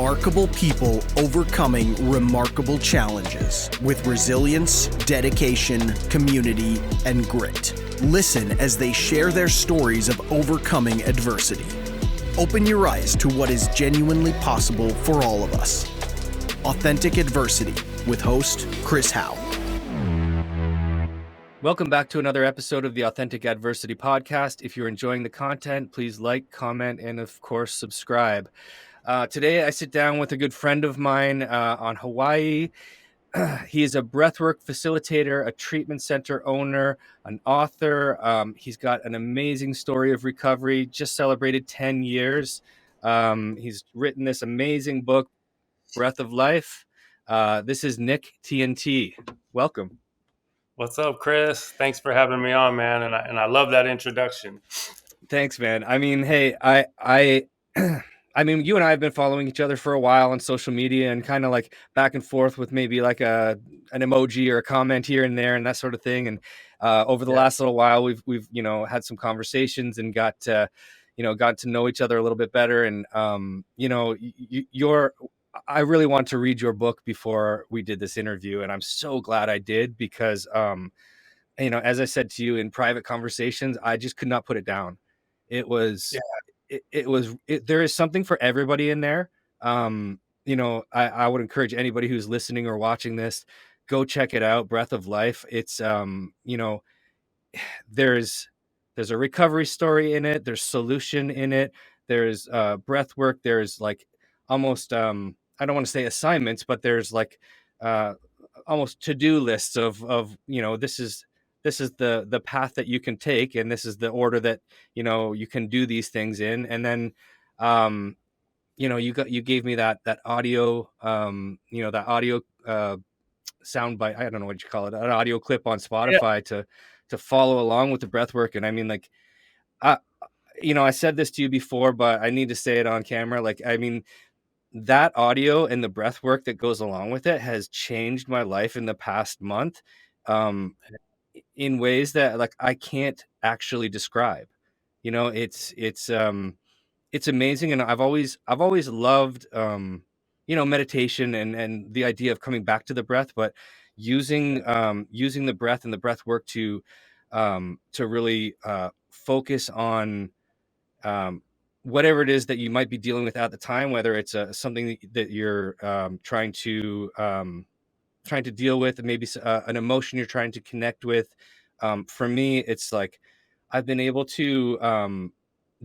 Remarkable people overcoming remarkable challenges with resilience, dedication, community, and grit. Listen as they share their stories of overcoming adversity. Open your eyes to what is genuinely possible for all of us. Authentic Adversity with host Chris Howe. Welcome back to another episode of the Authentic Adversity podcast. If you're enjoying the content, please like, comment, and of course, subscribe. Today, I sit down with a good friend of mine on Hawaii. He is a breathwork facilitator, a treatment center owner, an author. He's got an amazing story of recovery, just celebrated 10 years. He's written this amazing book, Breath of Life. This is Nick, TNT. Welcome. What's up, Chris? Thanks for having me on, man. And I love that introduction. Thanks, man. I mean, hey, I mean, you and I have been following each other for a while on social media and kind of like back and forth with maybe like an emoji or a comment here and there and that sort of thing. And over the last little while, we've had some conversations and got to know each other a little bit better. And I really want to read your book before we did this interview, and I'm so glad I did because as I said to you in private conversations, I just could not put it down. It was. Yeah. There is something for everybody in there. I would encourage anybody who's listening or watching this, go check it out. Breath of Life. It's, there's a recovery story in it. There's solution in it. There's breath work. There's like almost, I don't want to say assignments, but there's like almost to-do lists of, this is the path that you can take, and this is the order that you can do these things in. And then you gave me that audio that audio sound bite, I don't know what you call it, an audio clip on Spotify to follow along with the breath work. And I mean, like, I said this to you before, but I need to say it on camera. Like, I mean, that audio and the breath work that goes along with it has changed my life in the past month. In ways that like I can't actually describe. It's amazing, and I've always loved meditation and the idea of coming back to the breath, but using the breath and the breath work to really focus on whatever it is that you might be dealing with at the time, whether it's something that you're trying to deal with, and maybe an emotion you're trying to connect with. For me, it's like I've been able to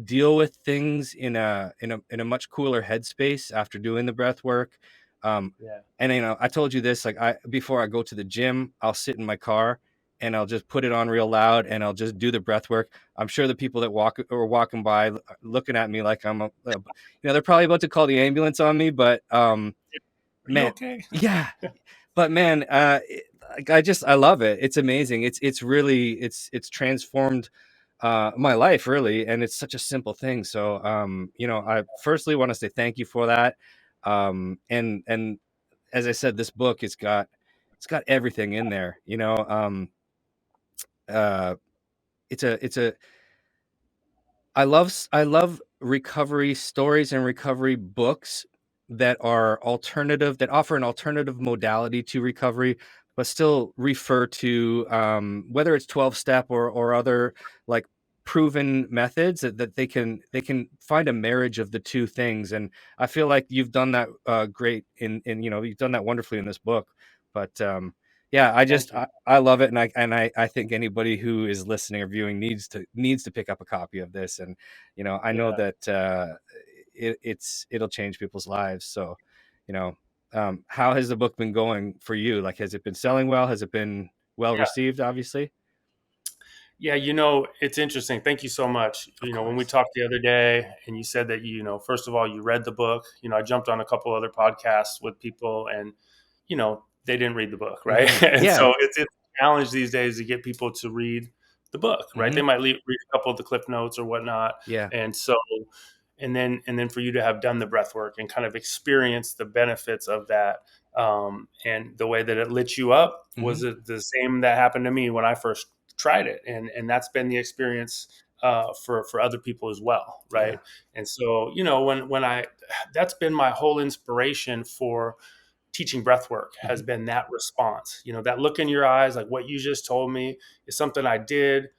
deal with things in a much cooler headspace after doing the breath work. And I told you this, like before I go to the gym, I'll sit in my car and I'll just put it on real loud and I'll just do the breath work. I'm sure the people that walking by looking at me like I'm they're probably about to call the ambulance on me, but man, okay? Yeah. But man, I love it. It's amazing. It's really transformed my life, really, and it's such a simple thing. So I firstly want to say thank you for that. And as I said, this book it's got everything in there. I love recovery stories and recovery books that are alternative, that offer an alternative modality to recovery, but still refer to whether it's 12-step or other like proven methods that they can find a marriage of the two things. And I feel like you've done that great in you've done that wonderfully in this book. But yeah, I love it, and I think anybody who is listening or viewing needs to pick up a copy of this. And I know that it'll change people's lives. So how has the book been going for you? Like, has it been selling well? Has it been well received? Obviously. Yeah, it's interesting. Thank you so much. When we talked the other day and you said that, first of all, you read the book, I jumped on a couple other podcasts with people and, they didn't read the book. Right. And so it's a challenge these days to get people to read the book. Right. Mm-hmm. They might read a couple of the clip notes or whatnot. Yeah. And so, and then for you to have done the breath work and kind of experience the benefits of that. And the way that it lit you up was it the same that happened to me when I first tried it. And that's been the experience for other people as well, right? Yeah. And so, that's been my whole inspiration for teaching breath work, has Mhm. been that response. That look in your eyes, like what you just told me, is something I did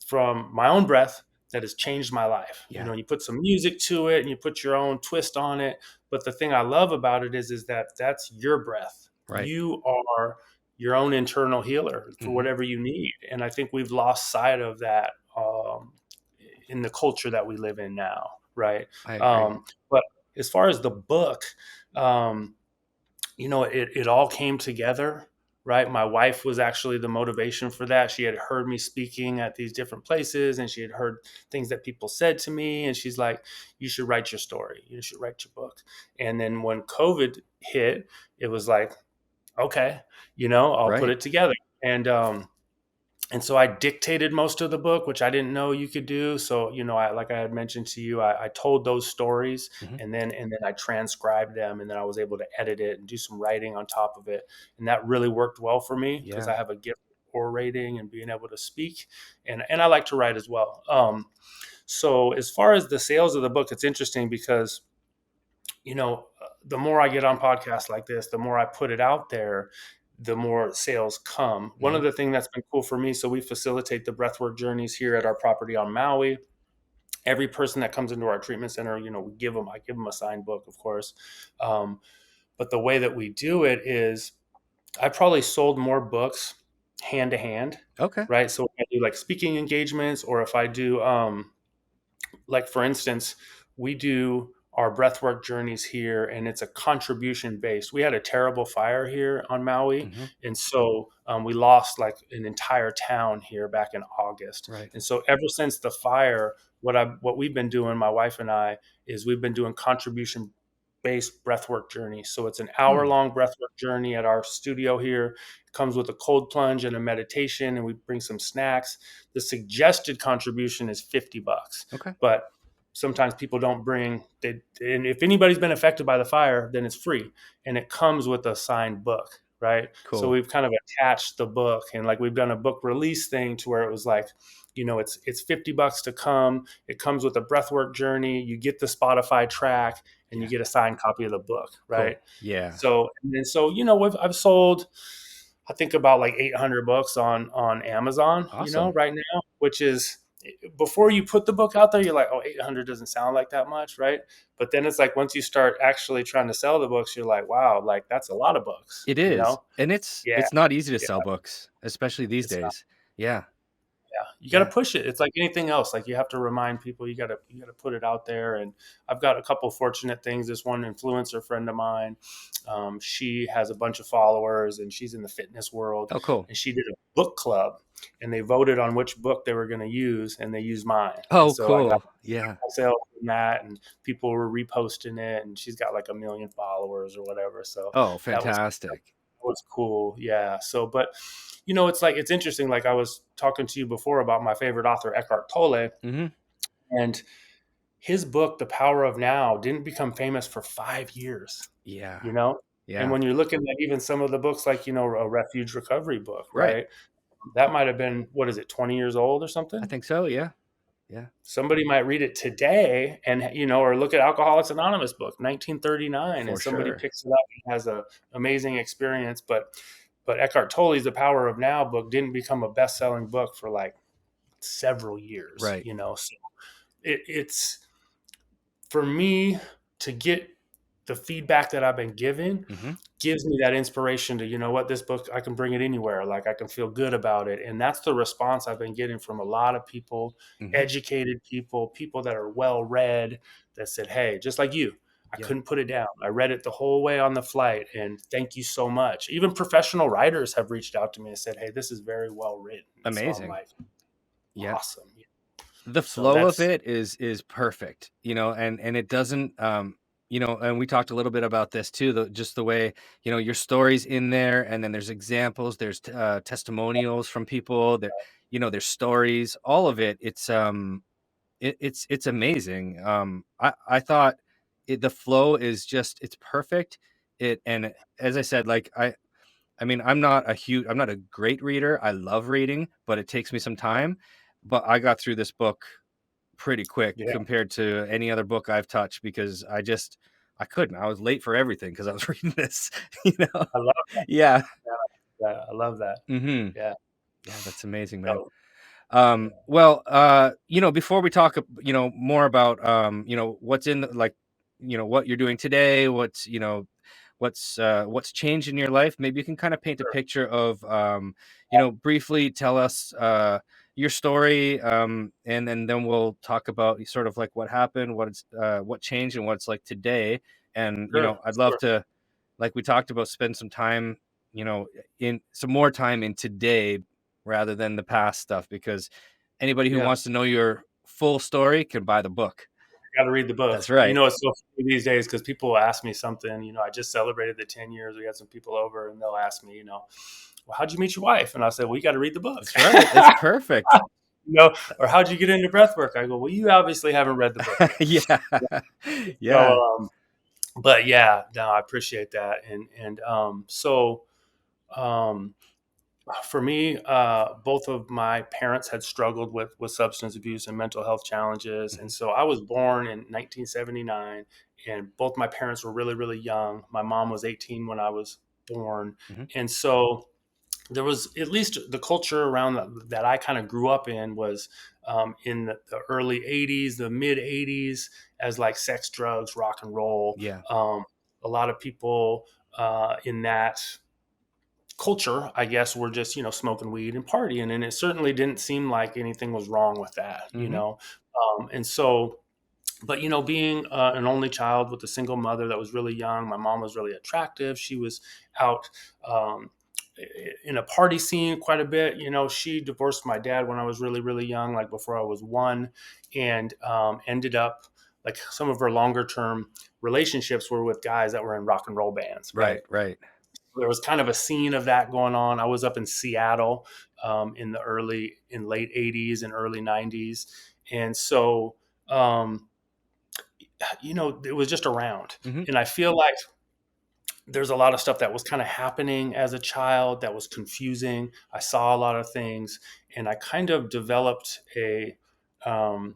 from my own breath that has changed my life. Yeah. You put some music to it and you put your own twist on it. But the thing I love about it is that that's your breath. Right. You are your own internal healer for Mhm. whatever you need. And I think we've lost sight of that in the culture that we live in now, right? I agree. But as far as the book, um, it all came together, right? My wife was actually the motivation for that. She had heard me speaking at these different places and she had heard things that people said to me. And she's like, you should write your story. You should write your book. And then when COVID hit, it was like, okay, I'll put Right. it together. And so I dictated most of the book, which I didn't know you could do. So, like I had mentioned to you, I told those stories Mhm. and then I transcribed them and then I was able to edit it and do some writing on top of it. And that really worked well for me because Yeah. I have a gift for orating and being able to speak. And I like to write as well. So as far as the sales of the book, it's interesting because the more I get on podcasts like this, the more I put it out there, the more sales come. One of Mhm. the things that's been cool for me, so we facilitate the breathwork journeys here at our property on Maui. Every person that comes into our treatment center, I give them a signed book, of course. Um, but the way that we do it is I probably sold more books hand to hand, Okay. right? So if I do like speaking engagements or if I do, like for instance, we do our breathwork journeys here and it's a contribution based. We had a terrible fire here on Maui, Mhm. and so we lost like an entire town here back in August. Right. And so ever since the fire, what we've been doing, my wife and I, is we've been doing contribution based breathwork journey. So it's an hour Hmm. long breathwork journey at our studio here. It comes with a cold plunge and a meditation, and we bring some snacks. The suggested contribution is $50, Okay. but sometimes people don't bring. And if anybody's been affected by the fire, then it's free, and it comes with a signed book, right? So Cool. we've kind of attached the book, and like we've done a book release thing to where it was like, it's $50 to come. It comes with a breathwork journey. You get the Spotify track and you Yeah. get a signed copy of the book, Cool. right? Yeah. So I've sold, I think about like 800 books on Amazon, Awesome. right now, which is, before you put the book out there, you're like, oh, 800 doesn't sound like that much, right? But then it's like once you start actually trying to sell the books, you're like, wow, like that's a lot of books, It is. And it's Yeah, it's not easy to yeah, sell books, especially these it's not. days. Yeah. Yeah, you got to Yeah. push it. It's like anything else. Like you have to remind people. You got to put it out there. And I've got a couple fortunate things. This one influencer friend of mine, she has a bunch of followers, and she's in the fitness world. Oh, cool. And she did a book club, and they voted on which book they were going to use, and they used mine. And Oh, so I got cool. Yeah. sales from that, and people were reposting it, and she's got like 1 million followers or whatever. So Oh, that was fantastic. cool. Yeah. So, but it's like, it's interesting. Like I was talking to you before about my favorite author, Eckhart Tolle, Mhm. and his book, The Power of Now, didn't become famous for 5 years, Yeah. you know? And Yeah. when you're looking at even some of the books, like, a refuge recovery book, Right. right? That might have been, what is it, 20 years old or I something? think so. Yeah. Yeah. Somebody might read it today and, or look at Alcoholics Anonymous book, 1939, and For somebody sure. picks it up and has an amazing experience. But Eckhart Tolle's The Power of Now book didn't become a best-selling book for like several years, Right. So it's for me to get the feedback that I've been given Mhm. gives me that inspiration to, what, this book, I can bring it anywhere. Like I can feel good about it. And that's the response I've been getting from a lot of people, Mhm. educated people that are well read, that said, hey, just like you, I Yeah. couldn't put it down. I read it the whole way on the flight. And thank you so much. Even professional writers have reached out to me and said, hey, this is very well written. And so I'm Amazing. like, Yeah. awesome. The So flow of that's, it is perfect, and it doesn't, and we talked a little bit about this too, just the way, your stories in there, and then there's examples, there's testimonials from people that, there's stories, all of it. It's amazing. I thought the flow is just, it's perfect. And as I said, like I mean, I'm not a great reader. I love reading, but it takes me some time. But I got through this book pretty quick Yeah. compared to any other book I've touched, because I couldn't. I was late for everything because I was reading this, you know? I love that. Yeah. Yeah, I love that. Hmm. Yeah. Yeah, that's amazing, man. So, Well, before we talk, more about, what's in like, what you're doing today, what's changed in your life, maybe you can kind of paint a sure. picture of, briefly tell us, your story, and then we'll talk about sort of like what happened, what changed, and what's like today. And, Sure. I'd love Sure. to, like we talked about, spend some time, in some more time in today rather than the past stuff, because anybody who wants Yes. to know your full story can buy the book. Got to read the book. That's right. It's so funny these days because people ask me something. I just celebrated the 10 years. We had some people over, and they'll ask me, well, how'd you meet your wife? And I said, well, you got to read the book. That's right. It's perfect. Or how'd you get into breathwork? I go, well, you obviously haven't read the book yet. Yeah. Yeah. So, but yeah, no, I appreciate that. Um, for me, both of my parents had struggled with substance abuse and mental health challenges. Mhm. And so I was born in 1979, and both my parents were really, really young. My mom was 18 when I was born. Mhm. And so there was, at least the culture around that I kind of grew up in, was in the early 80s, the mid 80s, as like sex, drugs, rock and roll. Yeah. A lot of people in that culture, I guess, were just, smoking weed and partying. And it certainly didn't seem like anything was wrong with that, Mhm. And so, but, being an only child with a single mother that was really young, my mom was really attractive. She was out um, in a party scene quite a bit. She divorced my dad when I was really, really young, like before I was one, and ended up, like, some of her longer term relationships were with guys that were in rock and roll bands, right? Right. Right. There was kind of a scene of that going on. I was up in Seattle in late 80s and early 90s. And so, it was just around. Mhm. And I feel like there's a lot of stuff that was kind of happening as a child that was confusing. I saw a lot of things, and I kind of developed um,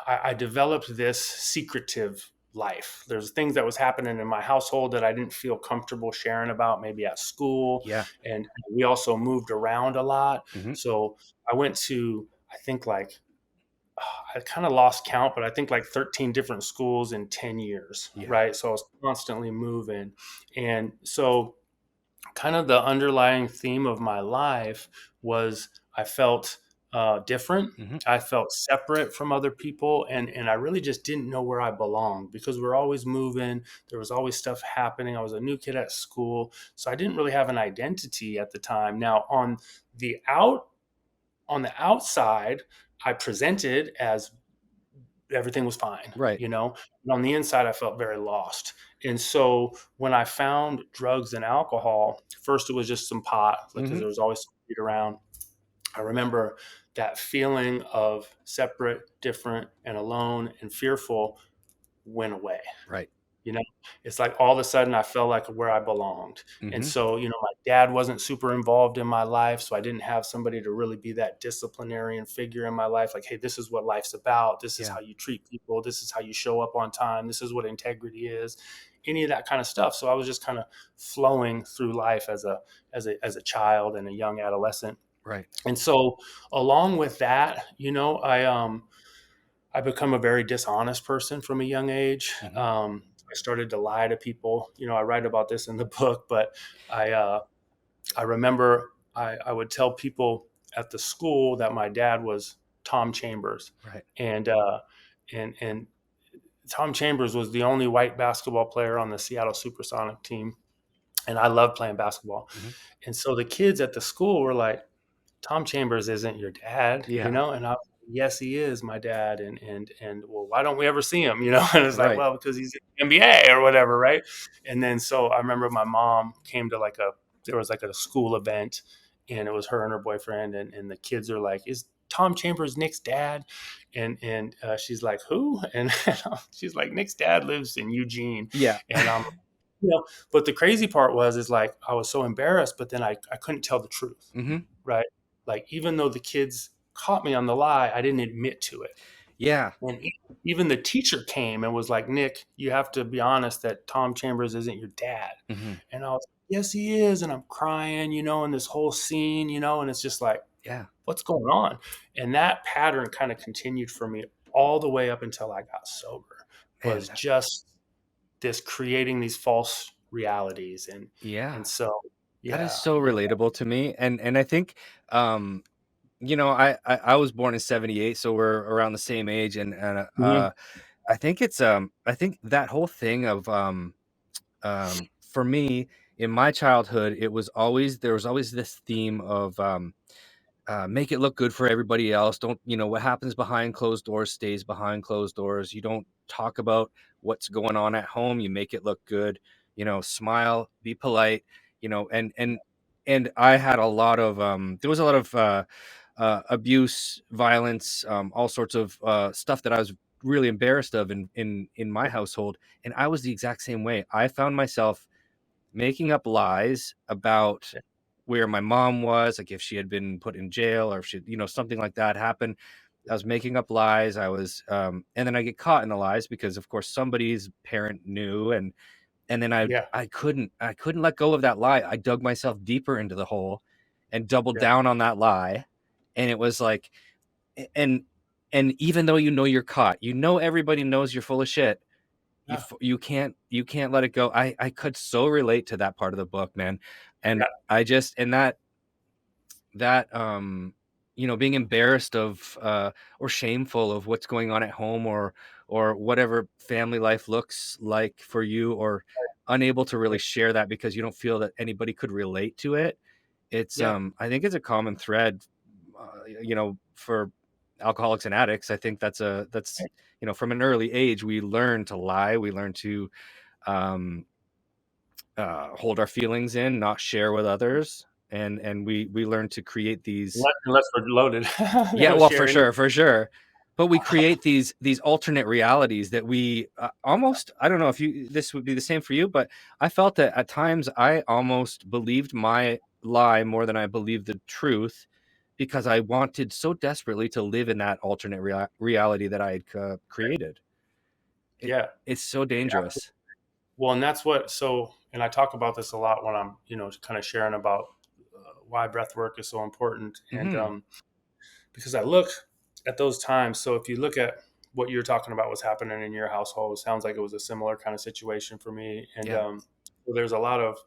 I developed this secretive life. There's things that was happening in my household that I didn't feel comfortable sharing about, maybe at school. Yeah. And we also moved around a lot. Mhm. So I went to, I think, like, I kind of lost count, but I think like 13 different schools in 10 years, Yeah. right? So I was constantly moving. And so, kind of the underlying theme of my life was I felt different. Mhm. I felt separate from other people, and I really just didn't know where I belonged because we're always moving. There was always stuff happening. I was a new kid at school, so I didn't really have an identity at the time. Now, the out on the outside, I presented as everything was fine, Right. And on the inside, I felt very lost. And so when I found drugs and alcohol, first it was just some pot, because Mhm. there was always some weed around. I remember that feeling of separate, different, and alone and fearful went away. Right. You know, it's like all of a sudden I felt like where I belonged. And Mhm. so, my dad wasn't super involved in my life. So I didn't have somebody to really be that disciplinarian figure in my life. Like, hey, this is what life's about. This is Yeah. how you treat people. This is how you show up on time. This is what integrity is. Any of that kind of stuff. So I was just kind of flowing through life as a child and a young adolescent. Right. And so along with that, I become a very dishonest person from a young age. Mhm. I started to lie to people. I write about this in the book, but I remember I would tell people at the school that my dad was Tom Chambers, Right. and Tom Chambers was the only white basketball player on the Seattle Supersonic team, and I loved playing basketball. Mhm. And so the kids at the school were like, Tom Chambers isn't your dad, Yeah. And I, yes, he is my dad. And well, why don't we ever see him, And it's like, Right. well, because he's in the NBA or whatever, right? And then so I remember my mom came to there was like a school event, and it was her and her boyfriend, and the kids are like, is Tom Chambers Nick's dad? And she's like, who? And she's like, Nick's dad lives in Eugene. Yeah. And but the crazy part is like I was so embarrassed, but then I couldn't tell the truth, Mhm. right? Like, even though the kids caught me on the lie, I didn't admit to it. Yeah. And even the teacher came and was like, Nick, you have to be honest that Tom Chambers isn't your dad. Hmm. And I was like, yes, he is. And I'm crying, in this whole scene, and it's just like, Yeah. what's going on? And that pattern kind of continued for me all the way up until I got sober, Man. was just this creating these false realities. Yeah. And so, That is yeah. so relatable to me. And I think, I was born in 78, so we're around the same age. And Mhm. I think I think that whole thing of, for me, in my childhood, there was always this theme of, make it look good for everybody else. Don't, what happens behind closed doors stays behind closed doors. You don't talk about what's going on at home. You make it look good, smile, be polite, and I had a lot of, there was a lot of, abuse, violence, all sorts of, stuff that I was really embarrassed of in my household. And I was the exact same way. I found myself making up lies about where my mom was, like if she had been put in jail or if she, something like that happened. I was making up lies. And then I get caught in the lies because, of course, somebody's parent knew, and then Yeah. I couldn't let go of that lie. I dug myself deeper into the hole and doubled Yeah. down on that lie, and it was like, and even though you're caught, everybody knows you're full of shit. Yeah. You can't let it go. I could so relate to that part of the book, man. And Yeah. I just and that being embarrassed of, or shameful of what's going on at home, or whatever family life looks like for you, or unable to really share that because you don't feel that anybody could relate to it. It's Yeah. I think it's a common thread, for alcoholics and addicts. I think that's from an early age we learn to lie, we learn to, um hold our feelings in, not share with others, and we learn to create these. Unless we're loaded, Yeah, we'll well, share for any. sure, for sure. But we create these alternate realities that we, almost, I don't know if this would be the same for you, but I felt that at times I almost believed my lie more than I believed the truth, because I wanted so desperately to live in that alternate reality that I had, created. Yeah. It's so dangerous. Well, and that's and I talk about this a lot when I'm, kind of sharing about why breath work is so important. And Hmm. because I look at those times. So if you look at what you're talking about was happening in your household, it sounds like it was a similar kind of situation for me. And Yeah. so there's a lot of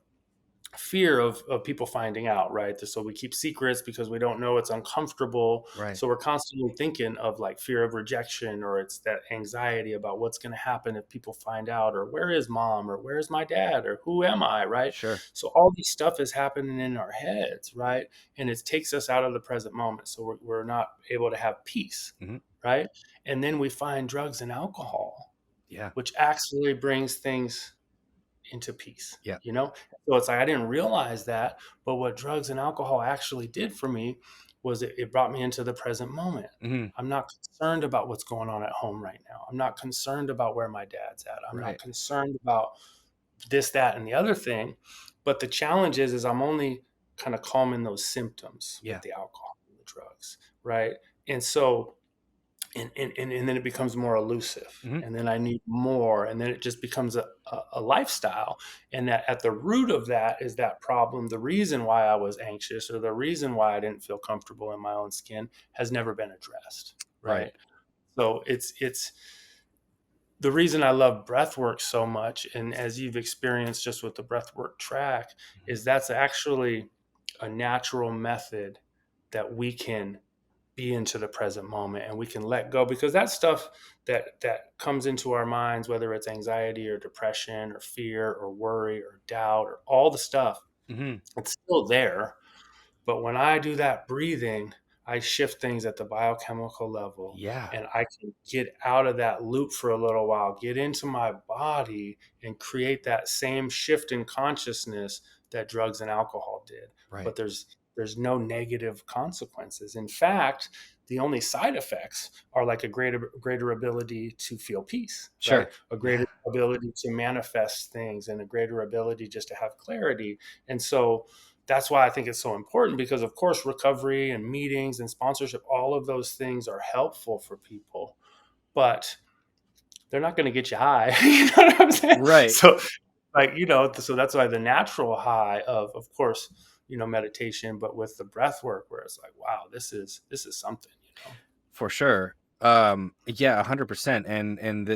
fear of people finding out, right? So we keep secrets because we don't know, it's uncomfortable. Right. So we're constantly thinking of like fear of rejection, or it's that anxiety about what's going to happen if people find out, or where is mom, or where's my dad, or who am I, right? Sure. So all this stuff is happening in our heads, right? And it takes us out of the present moment. So we're not able to have peace, Hmm. right? And then we find drugs and alcohol, Yeah. which actually brings things into peace, Yeah. So it's like I didn't realize that, but what drugs and alcohol actually did for me was it brought me into the present moment. Hmm. I'm not concerned about what's going on at home right now. I'm not concerned about where my dad's at. I'm not Right. concerned about this, that, and the other thing. But the challenge is I'm only kind of calming those symptoms with Yeah. the alcohol and the drugs, right? And so and then it becomes more elusive, Hmm. and then I need more, and then it just becomes a lifestyle. And that at the root of that is that problem, the reason why I was anxious, or the reason why I didn't feel comfortable in my own skin, has never been addressed, Right. right? So it's the reason I love breath work so much, and as you've experienced just with the breath work track, Mhm. is that's actually a natural method that we can be into the present moment, and we can let go, because that stuff that comes into our minds, whether it's anxiety or depression or fear or worry or doubt or all the stuff, Mhm. it's still there. But when I do that breathing, I shift things at the biochemical level, Yeah. and I can get out of that loop for a little while, get into my body, and create that same shift in consciousness that drugs and alcohol did. Right. But there's no negative consequences. In fact, the only side effects are like a greater ability to feel peace, right? Sure. A Yeah. greater ability to manifest things, and a greater ability just to have clarity. And so that's why I think it's so important, because of course recovery and meetings and sponsorship, all of those things are helpful for people, but they're not going to get you high. You know what I'm saying? Right. So like, so that's why the natural high of course, meditation, but with the breath work, where it's like, wow, this is something, For sure. Yeah, 100%. And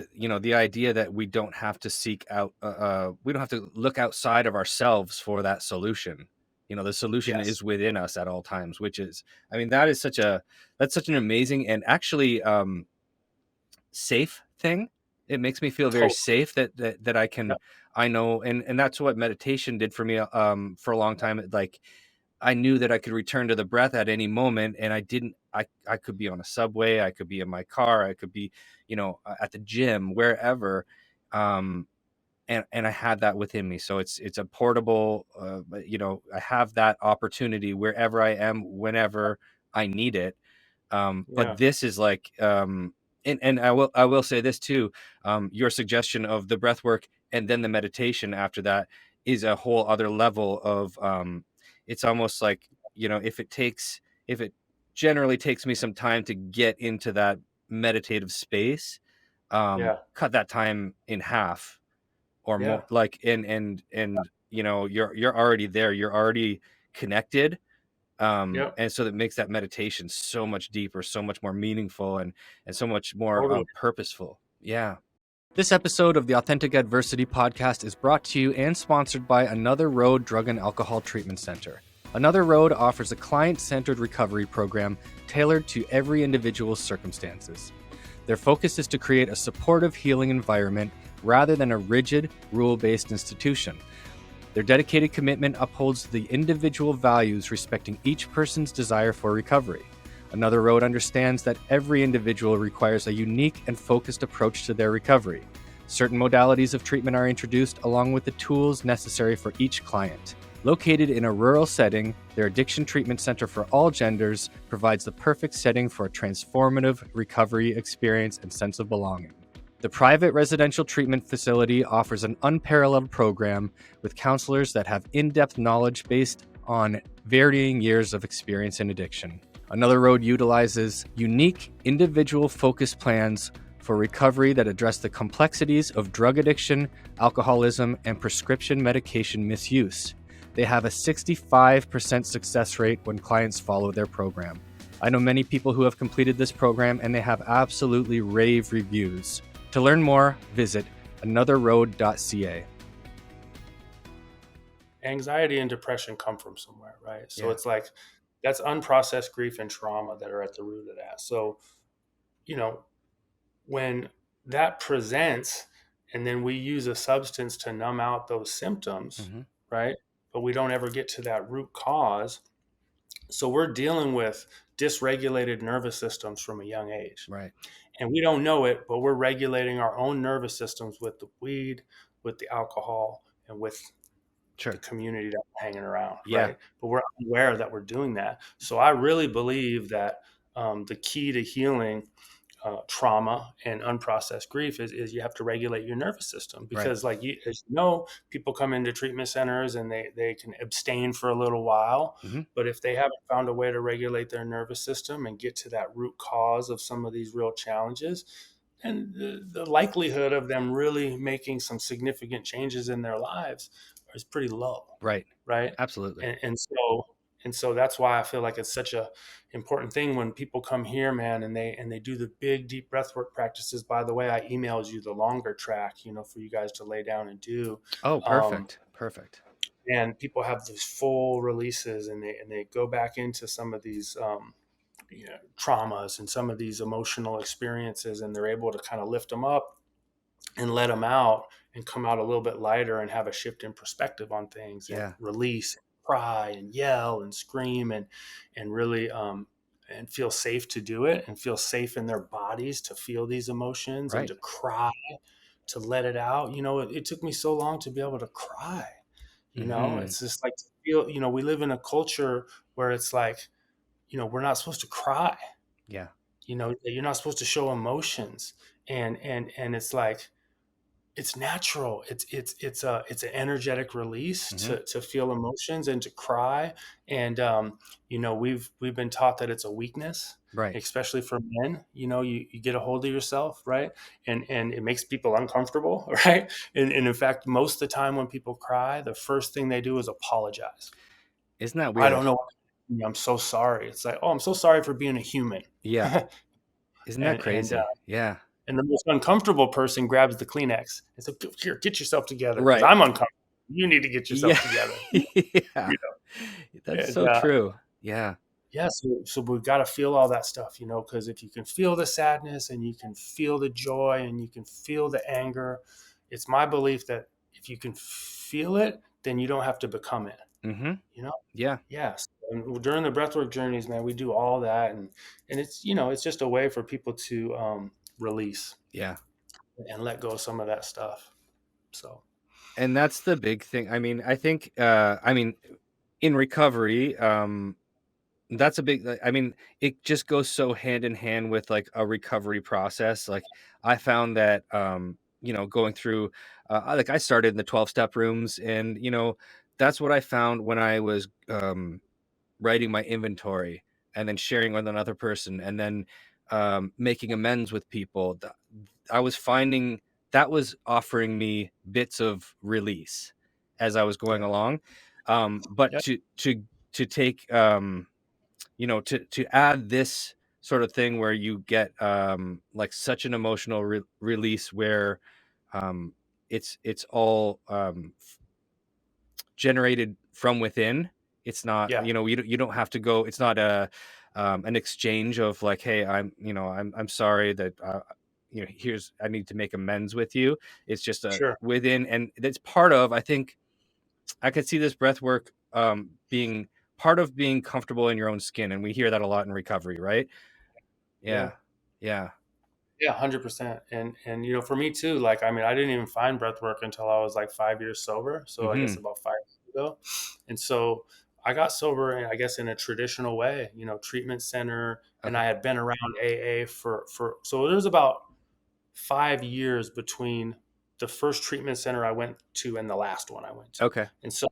the idea that we don't have to seek out, we don't have to look outside of ourselves for that solution. The solution Yes. is within us at all times, which is, I mean, that's such an amazing and actually safe thing. It makes me feel very Totally. safe that Yep. I know, and that's what meditation did for me for a long time. Like, I knew that I could return to the breath at any moment, and I could be on a subway, I could be in my car, I could be, at the gym, wherever. Um, and I had that within me. So it's a portable, I have that opportunity wherever I am, whenever I need it. But Yeah. this is like, and I will say this too. Your suggestion of the breath work and then the meditation after that is a whole other level of, it's almost like, if it generally takes me some time to get into that meditative space, Yeah. cut that time in half or Yeah. more, like, and you're already there, you're already connected. Yep. And so that makes that meditation so much deeper, so much more meaningful, and so much more Totally. purposeful. Yeah. This episode of the Authentic Adversity podcast is brought to you and sponsored by Another Road Drug and Alcohol Treatment Center. Another Road offers a client-centered recovery program tailored to every individual's circumstances. Their focus is to create a supportive, healing environment rather than a rigid, rule-based institution. Their dedicated commitment upholds the individual values, respecting each person's desire for recovery. Another Road understands that every individual requires a unique and focused approach to their recovery. Certain modalities of treatment are introduced along with the tools necessary for each client. Located in a rural setting, their addiction treatment center for all genders provides the perfect setting for a transformative recovery experience and sense of belonging. The private residential treatment facility offers an unparalleled program with counselors that have in-depth knowledge based on varying years of experience in addiction. Another Road utilizes unique, individual-focused plans for recovery that address the complexities of drug addiction, alcoholism, and prescription medication misuse. They have a 65% success rate when clients follow their program. I know many people who have completed this program, and they have absolutely rave reviews. To learn more, visit anotherroad.ca. Anxiety and depression come from somewhere, right? So Yeah. it's like, that's unprocessed grief and trauma that are at the root of that. So, you know, when that presents, and then we use a substance to numb out those symptoms, Mm-hmm. right? But we don't ever get to that root cause. So we're dealing with dysregulated nervous systems from a young age. Right. And we don't know it, but we're regulating our own nervous systems with the weed, with the alcohol, and with the Sure. community that we're hanging around, Yeah. right? But we're unaware that we're doing that. So I really believe that the key to healing trauma and unprocessed grief is you have to regulate your nervous system, Right. because like as you know, people come into treatment centers and they can abstain for a little while, Mm-hmm. but if they haven't found a way to regulate their nervous system and get to that root cause of some of these real challenges, and the likelihood of them really making some significant changes in their lives is pretty low, Right. right? Absolutely. And so that's why I feel like it's such a important thing when people come here, man, and they do the big deep breathwork practices. By the way, I emailed you the longer track, for you guys to lay down and do. Oh, Um, perfect. Perfect. and people have these full releases, and they go back into some of these traumas and some of these emotional experiences, and they're able to kind of lift them up and let them out and come out a little bit lighter and have a shift in perspective on things, and Yeah. release, cry and yell and scream, and really and feel safe to do it, and feel safe in their bodies to feel these emotions and Right. to cry, to let it out. It took me so long to be able to cry. Mm-hmm. It's just like to feel, we live in a culture where it's like, we're not supposed to cry. Yeah. You're not supposed to show emotions. And it's like, it's natural. It's an energetic release Mm-hmm. to feel emotions and to cry. And we've been taught that it's a weakness, Right. especially for men. You get a hold of yourself, right? And it makes people uncomfortable, right? And in fact, most of the time when people cry, the first thing they do is apologize. Isn't that I don't weird? know. I'm so sorry. It's like, oh, I'm so sorry for being a human. Yeah. and Isn't that and crazy? Yeah. and the most uncomfortable person grabs the Kleenex and says, "Here, get yourself together, because Right. I'm uncomfortable. You need to get Yeah. yourself together." Yeah. You know, That's and so true. Yeah. yeah, so we've got to feel all that stuff, because if you can feel the sadness and you can feel the joy and you can feel the anger, it's my belief that if you can feel it, then you don't have to become it. Mm-hmm. You know, Yeah. yes. And during the breathwork journeys, man, we do all that, and it's just a way for people to release Yeah. and let go of some of that stuff. So And that's the big thing. I mean, I think in recovery, that's a big, I mean, it just goes so hand in hand with like a recovery process. Like I found that going through like I started in the 12-step rooms, and that's what I found when I was writing my inventory and then sharing with another person, and then making amends with people. I was finding that was offering me bits of release as I was going yeah, along. But yeah, to take to add this sort of thing where you get like such an emotional release where um, it's all generated from within. It's not, yeah, you don't have to go. It's not a an exchange of like, hey, I'm sorry that here's, I need to make amends with you. It's just a sure, within, and it's part of, I think I could see this breath work being part of being comfortable in your own skin, and we hear that a lot in recovery, right? yeah. Yeah. Yeah. Yeah, 100%. And for me too, like, I mean, I didn't even find breath work until I was like 5 years sober. So I guess Mm-hmm. about 5 years ago. And so I got sober, I guess, in a traditional way, treatment center. And Okay. I had been around AA so there's about 5 years between the first treatment center I went to and the last one I went to. Okay. And so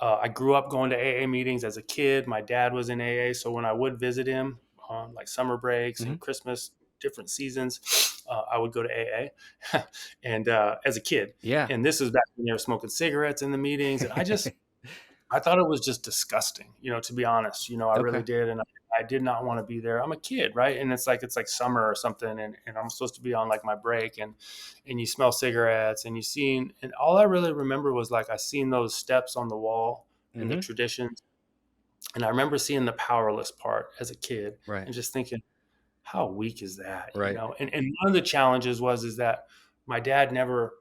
I grew up going to AA meetings as a kid. My dad was in AA, so when I would visit him on like summer breaks Mm-hmm. and Christmas, different seasons, I would go to AA, and as a kid. Yeah. And this is back when they were smoking cigarettes in the meetings, and I thought it was just disgusting, to be honest. I really Okay. did, and I did not want to be there. I'm a kid, right? And it's like summer or something, and I'm supposed to be on like my break, and you smell cigarettes, and and all I really remember was like I seen those steps on the wall and the Mm-hmm. traditions, and I remember seeing the powerless part as a kid, Right. and just thinking, how weak is that, Right. and one of the challenges is that my dad never,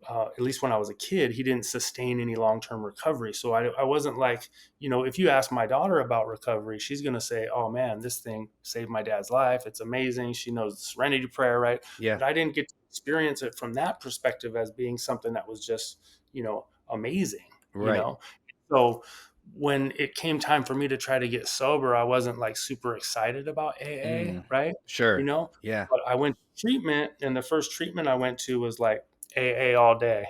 at least when I was a kid, he didn't sustain any long-term recovery. So I wasn't like, if you ask my daughter about recovery, she's going to say, oh man, this thing saved my dad's life, it's amazing, she knows the serenity prayer, right? Yeah. But I didn't get to experience it from that perspective as being something that was just, amazing, Right. so when it came time for me to try to get sober, I wasn't like super excited about AA, Mm. right? You Sure. know, Yeah. but I went to treatment, and the first treatment I went to was like AA all day,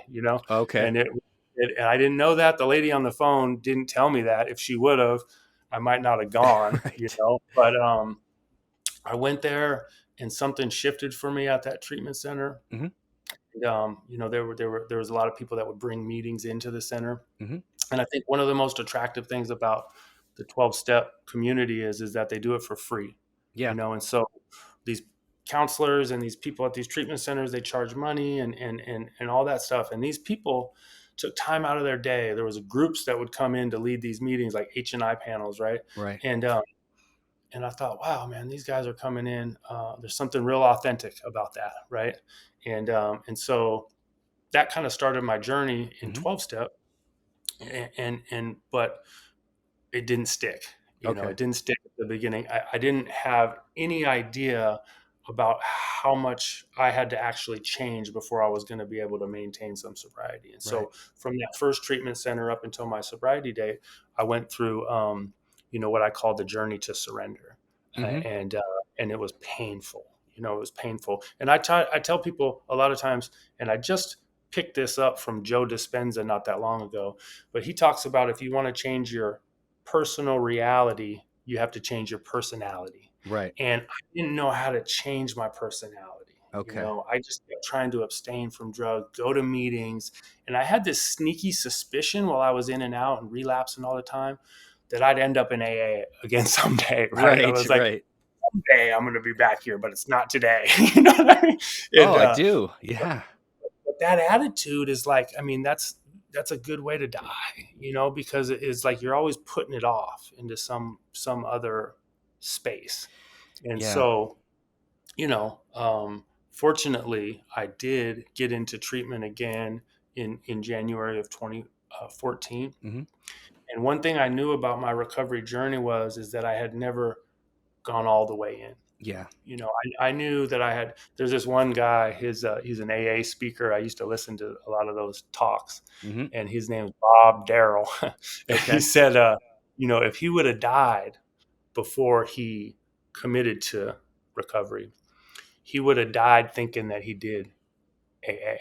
Okay. and and I didn't know that. The lady on the phone didn't tell me that. If she would have, I might not have gone, Right. But I went there, and something shifted for me at that treatment center. Mm-hmm. And, there was a lot of people that would bring meetings into the center. Mm-hmm. And I think one of the most attractive things about the 12-step community is that they do it for free, Yeah. and so these counselors and these people at these treatment centers, they charge money and all that stuff. And these people took time out of their day. There was groups that would come in to lead these meetings, like H&I panels, right? Right. And I thought, wow, man, these guys are coming in. There's something real authentic about that, right? And so that kind of started my journey in Mm-hmm. 12-step, but it didn't stick. Okay. It didn't stick at the beginning. I didn't have any idea about how much I had to actually change before I was going to be able to maintain some sobriety. And Right. so from that first treatment center up until my sobriety date, I went through, what I call the journey to surrender. Mm-hmm. And it was painful. It was painful. And I tell people a lot of times, and I just picked this up from Joe Dispenza not that long ago, but he talks about if you want to change your personal reality, you have to change your personality. Right. And I didn't know how to change my personality. Okay. I just kept trying to abstain from drugs, go to meetings. And I had this sneaky suspicion while I was in and out and relapsing all the time that I'd end up in AA again someday. Right. I was like, Right. someday I'm going to be back here, but it's not today. You know what I mean? And, Oh, I do. Yeah. but that attitude is like, I mean, that's a good way to die, because it is like you're always putting it off into some other space. And Yeah. so, fortunately, I did get into treatment again in January of 2014. Mm-hmm. And one thing I knew about my recovery journey is that I had never gone all the way in. Yeah. I knew that there's this one guy, he's an AA speaker. I used to listen to a lot of those talks, Mm-hmm. and his name is Bob Darrell. Okay. He said, if he would have died before he committed to recovery, he would have died thinking that he did AA,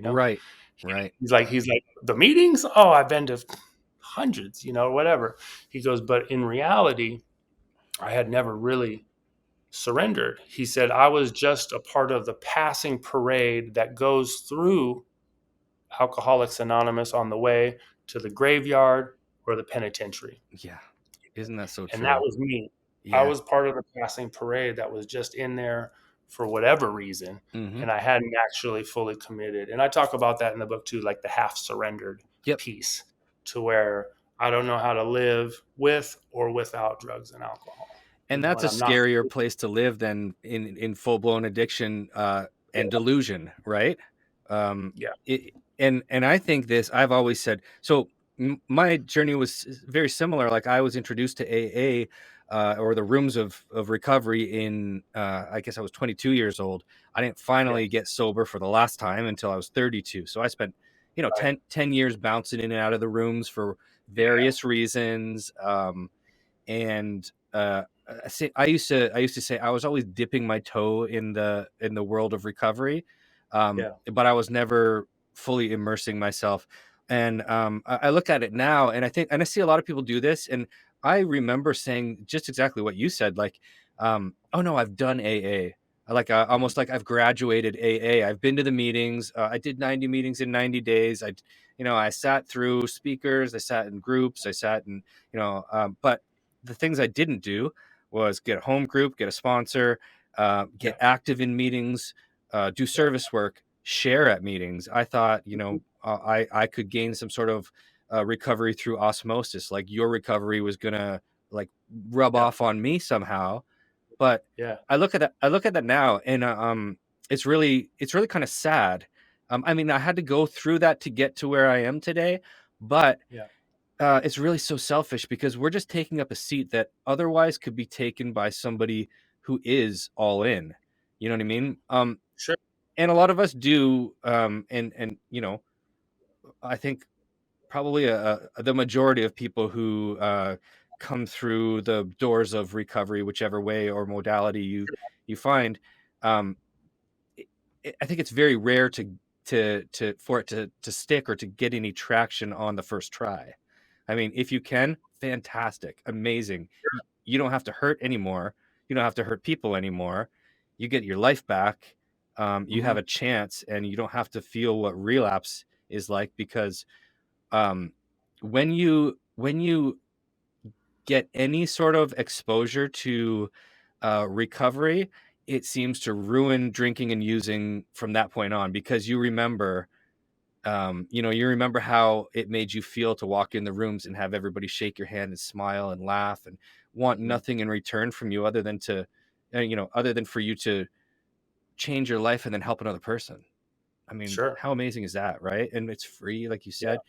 Right. He's like, the meetings? Oh, I've been to hundreds, whatever. He goes, but in reality, I had never really surrendered. He said, I was just a part of the passing parade that goes through Alcoholics Anonymous on the way to the graveyard or the penitentiary. Yeah. Isn't that so And true? that was me. Yeah. I was part of the passing parade that was just in there for whatever reason. Mm-hmm. And I hadn't actually fully committed. And I talk about that in the book too, like the half surrendered piece, to where I don't know how to live with or without drugs and alcohol. And that's a scarier place to live than in full-blown addiction and delusion, right? And I think I've always said, so my journey was very similar. Like I was introduced to AA or the rooms of recovery in, I guess I was 22 years old. I didn't finally get sober for the last time until I was 32. So I spent, 10 years bouncing in and out of the rooms for various reasons. And I used to say I was always dipping my toe in the world of recovery, but I was never fully immersing myself. And I look at it now, and I see a lot of people do this, and I remember saying just exactly what you said, like, oh no, I've done AA. Almost like I've graduated AA. I've been to the meetings. I did 90 meetings in 90 days. I sat through speakers. I sat in groups. I sat in, but the things I didn't do was get a home group, get a sponsor, get active in meetings, do service work, share at meetings. I thought, I could gain some sort of recovery through osmosis. Like your recovery was gonna like rub off on me somehow. But I look at that now, and it's really kind of sad. I mean, I had to go through that to get to where I am today, but it's really so selfish because we're just taking up a seat that otherwise could be taken by somebody who is all in. You know what I mean? Sure. And a lot of us do. And I think probably the majority of people who come through the doors of recovery, whichever way or modality you find, I think it's very rare for it to stick or to get any traction on the first try. I mean, if you can, fantastic, amazing. You don't have to hurt anymore. You don't have to hurt people anymore. You get your life back. You have a chance, and you don't have to feel what relapse is like, because when you get any sort of exposure to recovery, it seems to ruin drinking and using from that point on, because you remember how it made you feel to walk in the rooms and have everybody shake your hand and smile and laugh and want nothing in return from you other than for you to change your life and then help another person. I mean, how amazing is that, right? And it's free, like you said.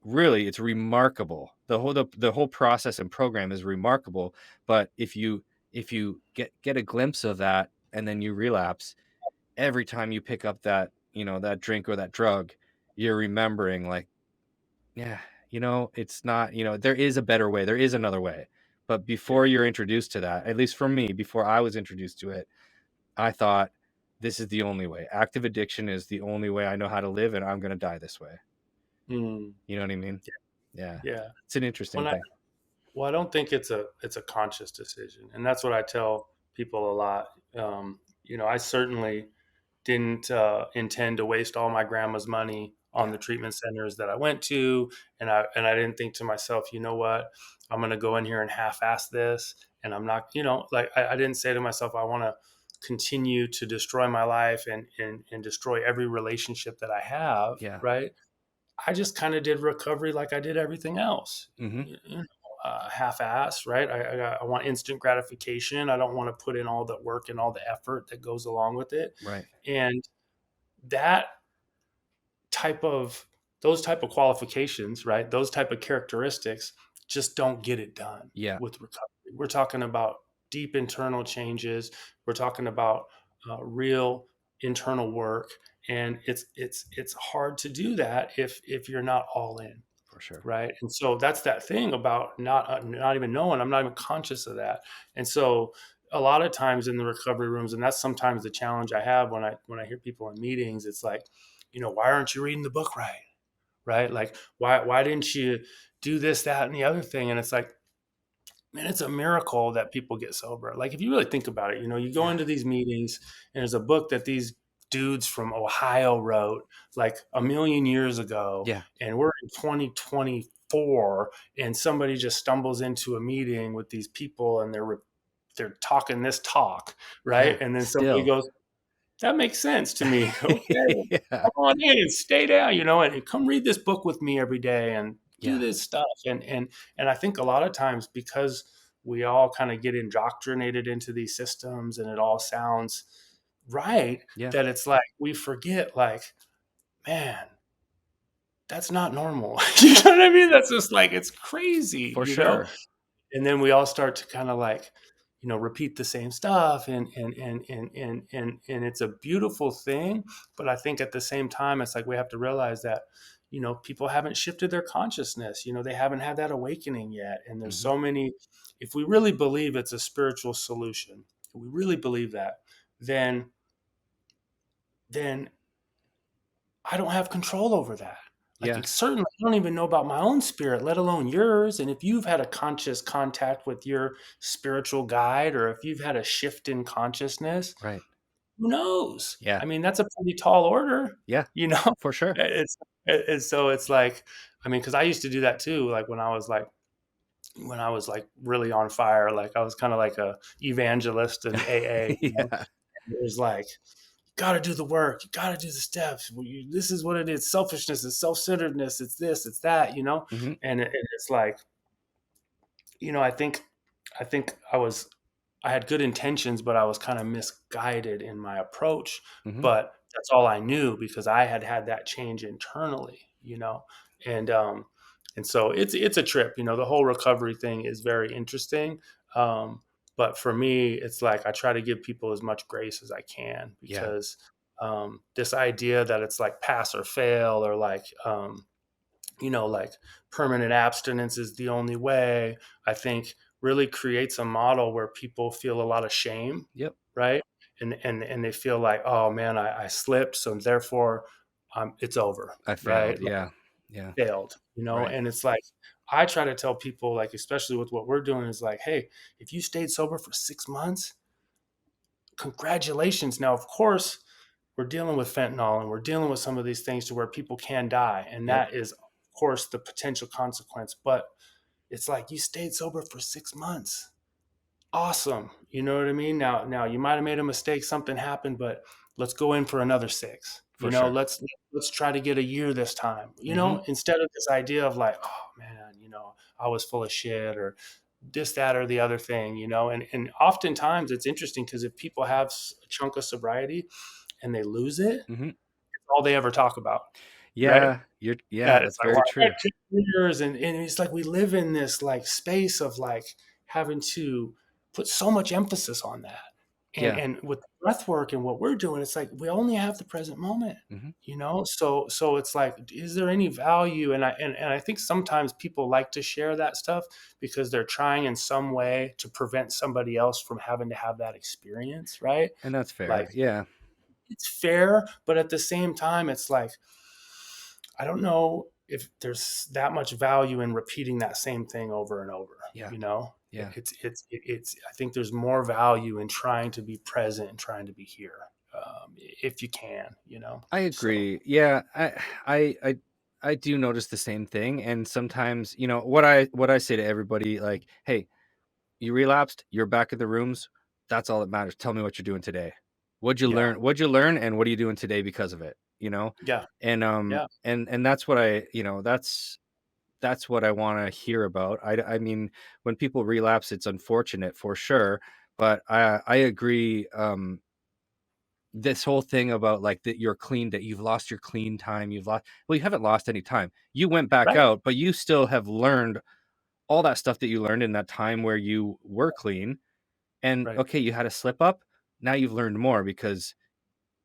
Really, it's remarkable. The whole process and program is remarkable. But if you get a glimpse of that and then you relapse, every time you pick up that that drink or that drug, you're remembering, like, it's not, there is a better way, there is another way. But before you're introduced to that, at least for me, before I was introduced to it, I thought this is the only way. Active addiction is the only way I know how to live, and I'm going to die this way. Mm. You know what I mean? Yeah. Yeah. It's an interesting Well, thing. I don't think it's a conscious decision, and that's what I tell people a lot. I certainly didn't intend to waste all my grandma's money on Yeah. the treatment centers that I went to, and I didn't think to myself, you know what, I'm going to go in here and half-ass this, and I'm not, like I didn't say to myself, I want to continue to destroy my life and destroy every relationship that I have, Yeah. right? I just kind of did recovery like I did everything else, Mm-hmm. half-assed, right? I want instant gratification. I don't want to put in all the work and all the effort that goes along with it. Right. And that type of those type of qualifications, right? Those type of characteristics just don't get it done Yeah. with recovery. We're talking about deep internal changes. We're talking about real internal work, and it's hard to do that if you're not all in, For sure. right? And so that's that thing about not even knowing. I'm not even conscious of that, and so a lot of times in the recovery rooms, and that's sometimes the challenge I have when I hear people in meetings. It's like, why aren't you reading the book right? Like, why didn't you do this, that, and the other thing? And it's like, man, it's a miracle that people get sober. Like, if you really think about it, you go Yeah. into these meetings and there's a book that these dudes from Ohio wrote like a million years ago, Yeah. and we're in 2024, and somebody just stumbles into a meeting with these people and they're talking this talk, right? Yeah. And then somebody Still. goes, that makes sense to me. Okay, Yeah. come on in and stay down, and come read this book with me every day and do Yeah. this stuff. And I think a lot of times, because we all kind of get indoctrinated into these systems and it all sounds right, Yeah. that it's like we forget, like, man, that's not normal. You know what I mean? That's just like, it's crazy, For sure. and then we all start to kind of like, repeat the same stuff, and it's a beautiful thing. But I think at the same time, it's like we have to realize that people haven't shifted their consciousness. They haven't had that awakening yet, and there's Mm-hmm. so many. If we really believe it's a spiritual solution, if we really believe that, then then I don't have control over that. Like, Yeah. certainly, I don't even know about my own spirit, let alone yours. And if you've had a conscious contact with your spiritual guide, or if you've had a shift in consciousness, Right. who knows? Yeah. I mean, that's a pretty tall order, Yeah. you know? For sure. So it's like, I mean, because I used to do that too. Like when I was like really on fire, like I was kind of like a evangelist in AA. Yeah. It was like, got to do the work. You got to do the steps. This is what it is. Selfishness, it's self-centeredness. It's this, it's that. Mm-hmm. And it's like, I think I had good intentions, but I was kind of misguided in my approach. Mm-hmm. But that's all I knew, because I had had that change internally. And, and so it's a trip, the whole recovery thing is very interesting. But for me, it's like, I try to give people as much grace as I can, Yeah. because, this idea that it's like pass or fail, or like, like permanent abstinence is the only way, I think really creates a model where people feel a lot of shame, Yep. right? And they feel like, oh man, I slipped, so therefore it's over, I right? failed. Yeah. Yeah. Failed, Right. and it's like, I try to tell people, like, especially with what we're doing, is like, hey, if you stayed sober for 6 months, congratulations. Now, of course, we're dealing with fentanyl and we're dealing with some of these things to where people can die. And Yep. that is, of course, the potential consequence. But it's like, you stayed sober for 6 months. Awesome. You know what I mean? Now you might have made a mistake, something happened, but let's go in for another six. For sure. Let's try to get a year this time. Mm-hmm. Instead of this idea of like, oh man, I was full of shit, or this, that, or the other thing. And oftentimes it's interesting, because if people have a chunk of sobriety and they lose it, Mm-hmm. it's all they ever talk about, right? Yeah. Yeah. That it's That's like, very well, I true. had 2 years, and it's like we live in this like space of like having to put so much emphasis on that. And Yeah. and with breath work and what we're doing, it's like we only have the present moment. Mm-hmm. So it's like, is there any value? And I think sometimes people like to share that stuff because they're trying in some way to prevent somebody else from having to have that experience, right? And that's Like, fair. Yeah. it's fair, but at the same time, it's like, I don't know if there's that much value in repeating that same thing over and over. Yeah. You know, Yeah. it's. I think there's more value in trying to be present and trying to be here, if you can. You know, I so agree. Yeah, I I I do notice the same thing, and sometimes, what I say to everybody, like, "Hey, you relapsed, you're back in the rooms. That's all that matters. Tell me what you're doing today. What'd you yeah, learn? What'd you learn, and what are you doing today because of it?" You know, yeah, and yeah, that's what that's what I want to hear about. I mean, when people relapse, it's unfortunate for sure, but I agree. This whole thing about like that you're clean, that you've lost your clean time, well, you haven't lost any time. You went back right, out, but you still have learned all that stuff that you learned in that time where you were clean. And right, okay, you had a slip up. Now you've learned more because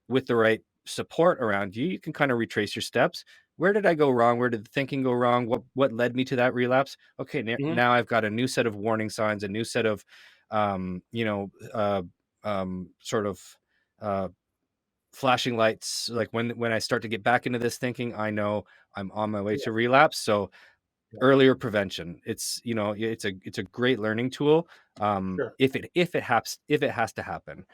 with the right support around you, you can kind of retrace your steps. Where did I go wrong? Where did the thinking go wrong? What led me to that relapse? Okay, hmm, now I've got a new set of warning signs, a new set of you know sort of uh flashing lights. Like when I start to get back into this thinking, I know I'm on my way yeah, to relapse. So yeah, earlier prevention, it's a great learning tool, sure, if it has to happen.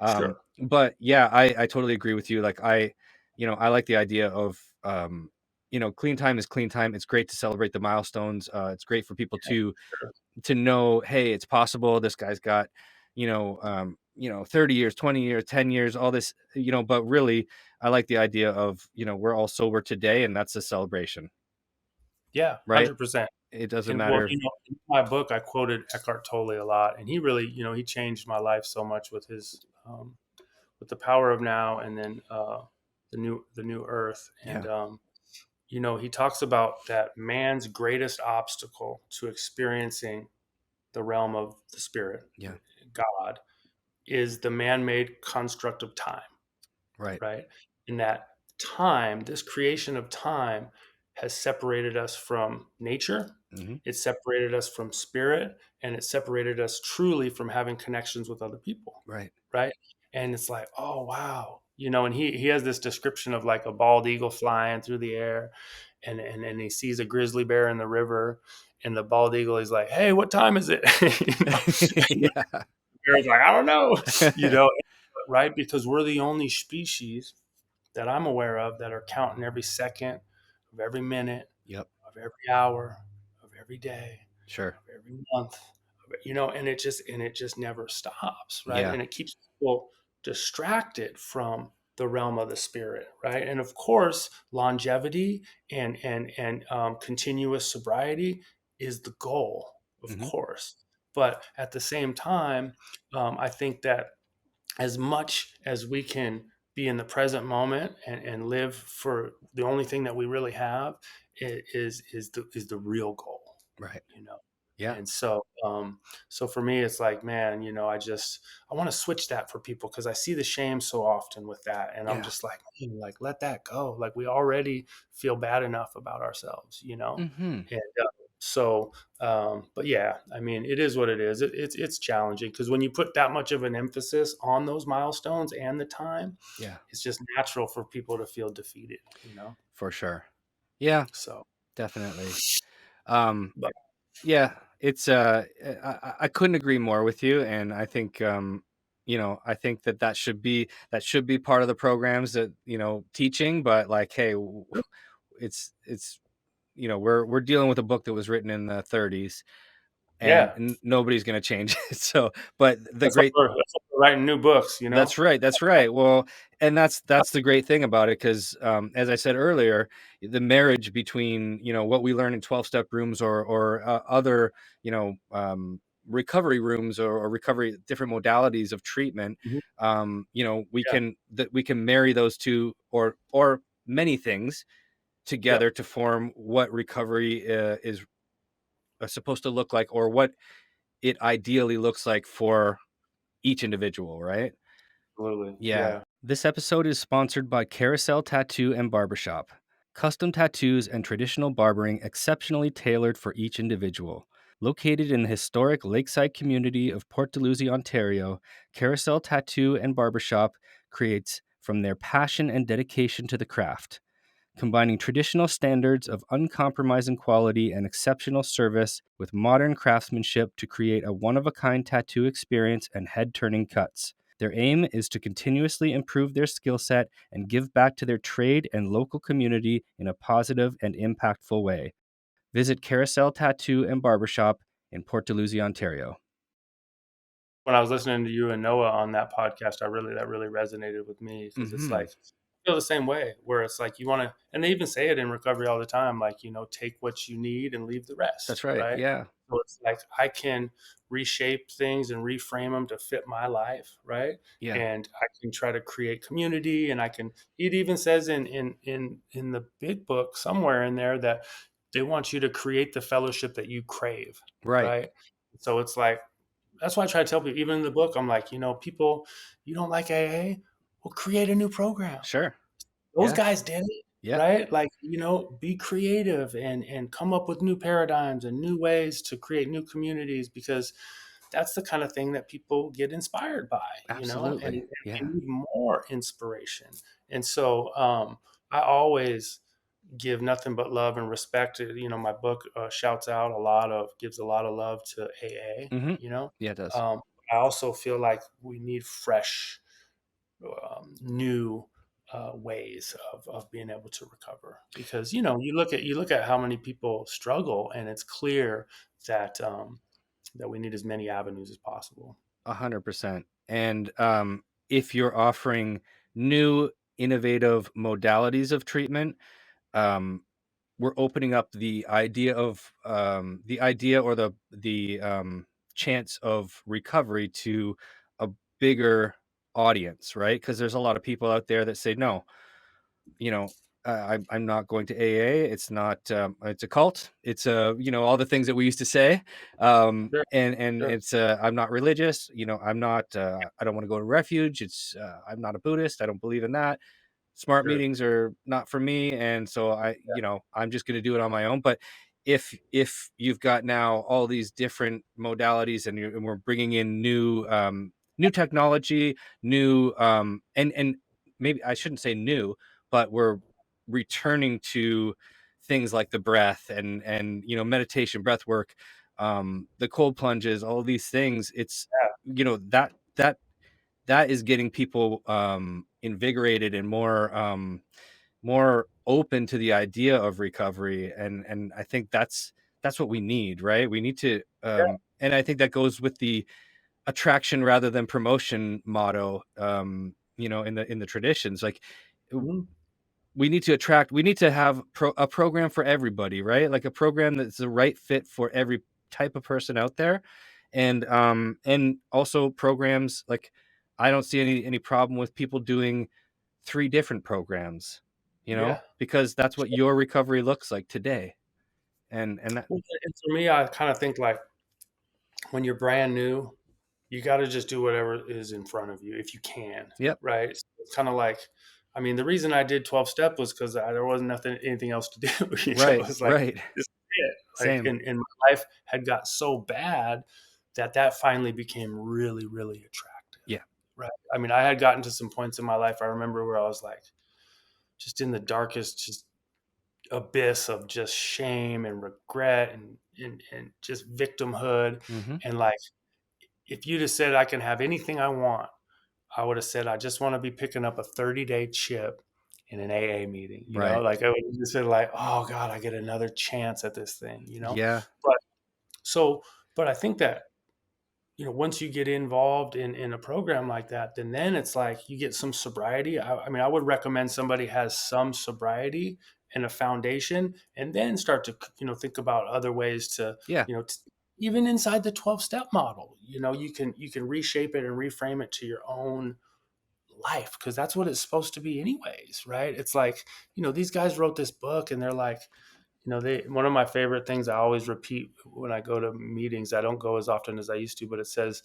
sure, But yeah, I totally agree with you. Like I like the idea of clean time is clean time. It's great to celebrate the milestones. It's great for people yeah, sure, to know, hey, it's possible. This guy's got 30 years, 20 years, 10 years, all this, but really I like the idea of, we're all sober today, and that's a celebration, yeah, right? 100%. It doesn't And well, matter. in my book, I quoted Eckhart Tolle a lot, and he really, he changed my life so much with his, with the power of now, and then the new earth, and Yeah. he talks about that man's greatest obstacle to experiencing the realm of the spirit, Yeah. God, is the man-made construct of time, Right. right? And that time, this creation of time, has separated us from nature. Hmm. It separated us from spirit, and it separated us truly from having connections with other people, Right. right? And it's like, oh wow, and he has this description of like a bald eagle flying through the air, and he sees a grizzly bear in the river, and the bald eagle is like, hey, what time is it? And the Yeah. bear's like, I don't know, you know, right? Because we're the only species that I'm aware of that are counting every second of every minute, Yep. of every hour, of every day, Sure. of every month, and it just never stops, right? Yeah. And it keeps people distracted from the realm of the spirit, right? And of course, longevity and continuous sobriety is the goal, of Hmm. course. But at the same time, I think that as much as we can be in the present moment and live for the only thing that we really have, is the real goal, Right. you know. Yeah. And so for me, it's like, man, I want to switch that for people, because I see the shame so often with that, and I'm Yeah. just like, man, like, let that go. Like, we already feel bad enough about ourselves, Hmm. and so but yeah, I mean, it is what it is. It's challenging, because when you put that much of an emphasis on those milestones and the time, Yeah. it's just natural for people to feel defeated. For sure. Yeah. So, Definitely. Um, but yeah, it's I couldn't agree more with you, and I think I think that should be part of the programs that teaching, but like, hey, it's we're dealing with a book that was written in the 30s, and yeah, nobody's going to change it. So, but the that's why great we're writing new books. That's right. That's right. Well, and that's the great thing about it, because as I said earlier, the marriage between what we learn in 12-step rooms, or other recovery rooms, or recovery different modalities of treatment. Mhm. We Yeah, can marry those two, or many things yeah, together to form what recovery is supposed to look like, or what it ideally looks like for each individual. Right. absolutely, Yeah. yeah. This episode is sponsored by Carousel Tattoo and Barbershop. Custom tattoos and traditional barbering exceptionally tailored for each individual. Located in the historic lakeside community of Port Dalhousie, Ontario, Carousel Tattoo and Barbershop creates from their passion and dedication to the craft, combining traditional standards of uncompromising quality and exceptional service with modern craftsmanship to create a one-of-a-kind tattoo experience and head-turning cuts. Their aim is to continuously improve their skill set and give back to their trade and local community in a positive and impactful way. Visit Carousel Tattoo and Barbershop in Port Dalhousie, Ontario. When I was listening to you and Noah on that podcast, that really resonated with me, because it's like, I feel the same way, where it's like you want to, and they even say it in recovery all the time, like, take what you need and leave the rest. That's right. Yeah. So it's like I can reshape things and reframe them to fit my life, right? Yeah. And I can try to create community, and I can. It even says in the big book somewhere in there that they want you to create the fellowship that you crave, right? So it's like, that's why I try to tell people, even in the book, I'm like, people, you don't like AA? Well, create a new program. Sure. Those guys did it, Yeah. right? Like, be creative and come up with new paradigms and new ways to create new communities, because that's the kind of thing that people get inspired by, Absolutely. and Yeah. they need more inspiration. And so I always give nothing but love and respect. My book gives a lot of love to AA. Yeah, it does. I also feel like we need fresh, new ways of being able to recover, because you look at how many people struggle, and it's clear that that we need as many avenues as possible. 100%. And if you're offering new innovative modalities of treatment, we're opening up the idea of or the chance of recovery to a bigger audience, right? Because there's a lot of people out there that say, no, I'm not going to AA. It's not. It's a cult. It's all the things that we used to say. Sure, And sure, it's I'm not religious. I'm not. I don't want to go to refuge. It's I'm not a Buddhist. I don't believe in that. Smart sure. meetings are not for me, and so I'm just going to do it on my own. But if you've got now all these different modalities, and we're bringing in new technology, new and maybe I shouldn't say new, but we're returning to things like the breath and meditation, breath work, the cold plunges, all these things. It's that is getting people invigorated and more open to the idea of recovery, and I think that's what we need, right? We need to and I think that goes with the attraction rather than promotion motto, in the traditions. Like, Mhm. we need to have a program for everybody, right? Like a program that's the right fit for every type of person out there. And also programs, like, I don't see any problem with people doing 3 different programs, Yeah. because that's what your recovery looks like today. And that. Well, and for me, I kind of think like, when you're brand new, you got to just do whatever is in front of you if you can, Yep. right? So it's kind of like, I mean, the reason I did 12 step was because there wasn't anything else to do. Right. It's like, Right. this is it. Like, Same. and my life had got so bad that finally became really attractive. Yeah. Right. I mean, I had gotten to some points in my life, I remember, where I was like, just in the darkest, just abyss of just shame and regret and just victimhood. And like, if you'd have said I can have anything I want, I would have said I just want to be picking up a 30-day chip in an AA meeting. Right. Like, I would have just said like, oh God, I get another chance at this thing. Yeah. But but I think that once you get involved in a program like that, then it's like you get some sobriety. I mean, I would recommend somebody has some sobriety and a foundation, and then start to think about other ways to Yeah. even inside the 12-step model, you can reshape it and reframe it to your own life, because that's what it's supposed to be anyways, right? It's like, these guys wrote this book, and they're like, one of my favorite things I always repeat when I go to meetings, I don't go as often as I used to, but it says,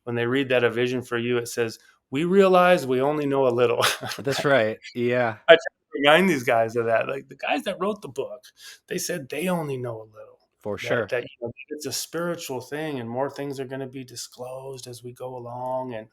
when they read that, A Vision for You, it says, we realize we only know a little. That's right. Yeah. I try to remind these guys of that. Like, the guys that wrote the book, they said they only know a little. For that sure. that it's a spiritual thing, and more things are going to be disclosed as we go along, and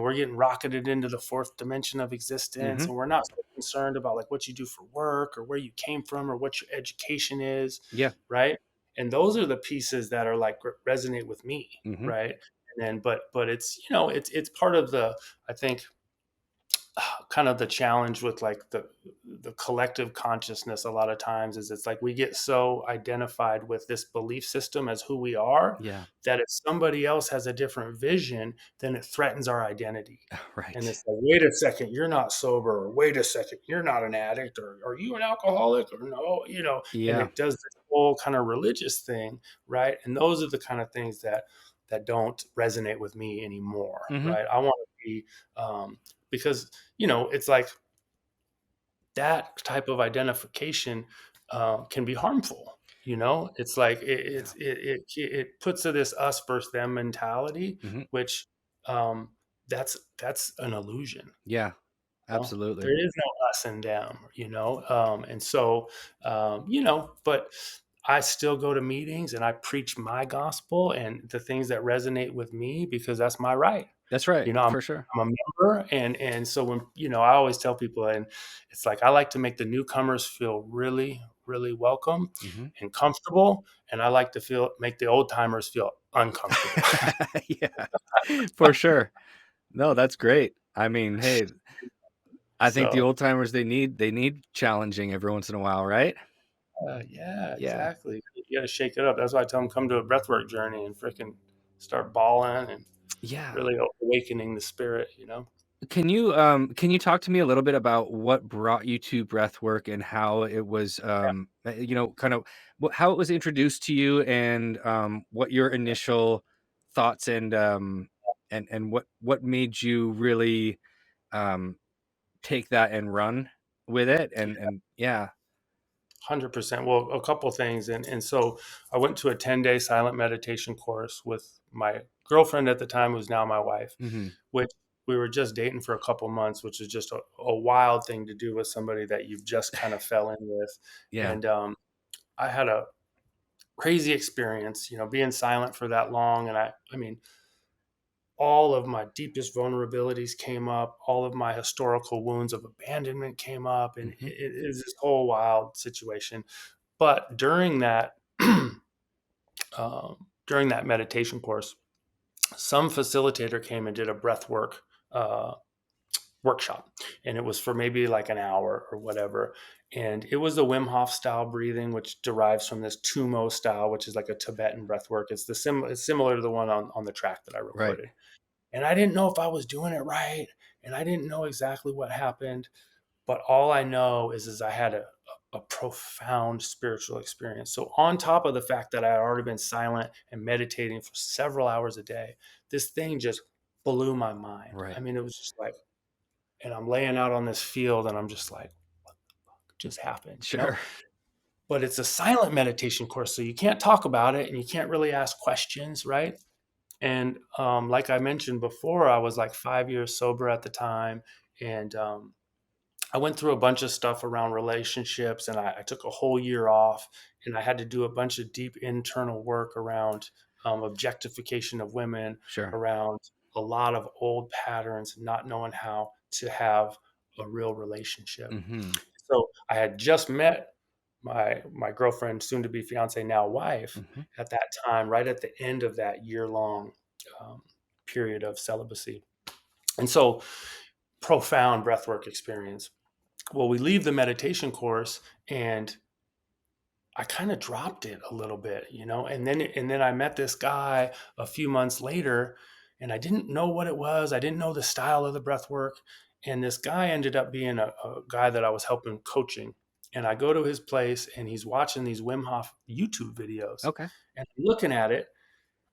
we're getting rocketed into the fourth dimension of existence, Hmm. and we're not so concerned about like what you do for work or where you came from or what your education is, Yeah. right? And those are the pieces that are like resonate with me, Hmm. right? And then but it's it's part of the, I think, kind of the challenge with like the collective consciousness a lot of times is it's like we get so identified with this belief system as who we are, Yeah. that if somebody else has a different vision, then it threatens our identity. And Right. it's like, wait a second, you're not sober, or wait a second, you're not an addict, or are you an alcoholic, or no, and Yeah. it does this whole kind of religious thing, right? And those are the kind of things that don't resonate with me anymore, Hmm. right? I want to be, because it's like that type of identification can be harmful. It's like Yeah. it puts to this us versus them mentality, Hmm. which um, that's an illusion. Yeah. There Absolutely. is no us and them, and so but I still go to meetings and I preach my gospel and the things that resonate with me, because that's my right. That's right. You know, I'm For sure. I'm a member, and so when I always tell people, and it's like I like to make the newcomers feel really, really welcome Hmm. and comfortable, and I like to make the old timers feel uncomfortable. Yeah. For sure. No, that's great. I mean, hey, I think the So old timers they need challenging every once in a while, right? yeah, Yeah. exactly. You got to shake it up. That's why I tell them come to a breathwork journey and freaking start bawling and Yeah. really awakening the spirit. Can you talk to me a little bit about what brought you to breath work and how it was kind of how it was introduced to you, and what your initial thoughts and what made you really um take that and run with it, and yeah. 100%. Well, a couple things. And so I went to a 10-day silent meditation course with my girlfriend at the time, who's now my wife, Hmm. which we were just dating for a couple months, which is just a wild thing to do with somebody that you've just kind of fell in with. Yeah. And I had a crazy experience, being silent for that long. And I mean, all of my deepest vulnerabilities came up, all of my historical wounds of abandonment came up, and Hmm. it is this whole wild situation. But during that meditation course, some facilitator came and did a breath work uh, workshop, and it was for maybe like an hour or whatever. And it was the Wim Hof style breathing, which derives from this Tumo style, which is like a Tibetan breath work. It's similar to the one on the track that I Right. recorded. And I didn't know if I was doing it right, and I didn't know exactly what happened. But all I know is I had a profound spiritual experience. So on top of the fact that I had already been silent and meditating for several hours a day, this thing just blew my mind. I Right. mean, it was just like, and I'm laying out on this field and I'm just like, what just happened? Sure. But it's a silent meditation course, so you can't talk about it and you can't really ask questions, right? And like I mentioned before, I was like 5 years sober at the time, and I went through a bunch of stuff around relationships, and I took a whole year off, and I had to do a bunch of deep internal work around objectification of women, Sure. around a lot of old patterns, not knowing how to have a real relationship. Hmm. So I had just met my girlfriend, soon to be fiance, now wife, Hmm. at that time, right at the end of that year long um, period of celibacy, and so profound breathwork experience. Well, we leave the meditation course, and I kind of dropped it a little bit, and then I met this guy a few months later, and I didn't know what it was. I didn't know the style of the breath work. And this guy ended up being a guy that I was helping coaching. And I go to his place, and he's watching these Wim Hof YouTube videos, Okay. and I'm looking at it,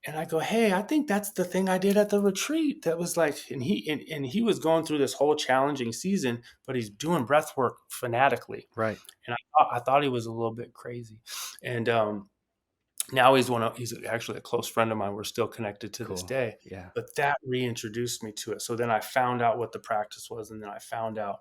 and I go, "Hey, I think that's the thing I did at the retreat." That was like, and he was going through this whole challenging season, but he's doing breath work fanatically. Right. And I thought he was a little bit crazy. And now he's actually a close friend of mine. We're still connected to this Cool. day. Yeah. But that reintroduced me to it. So then I found out what the practice was, and then I found out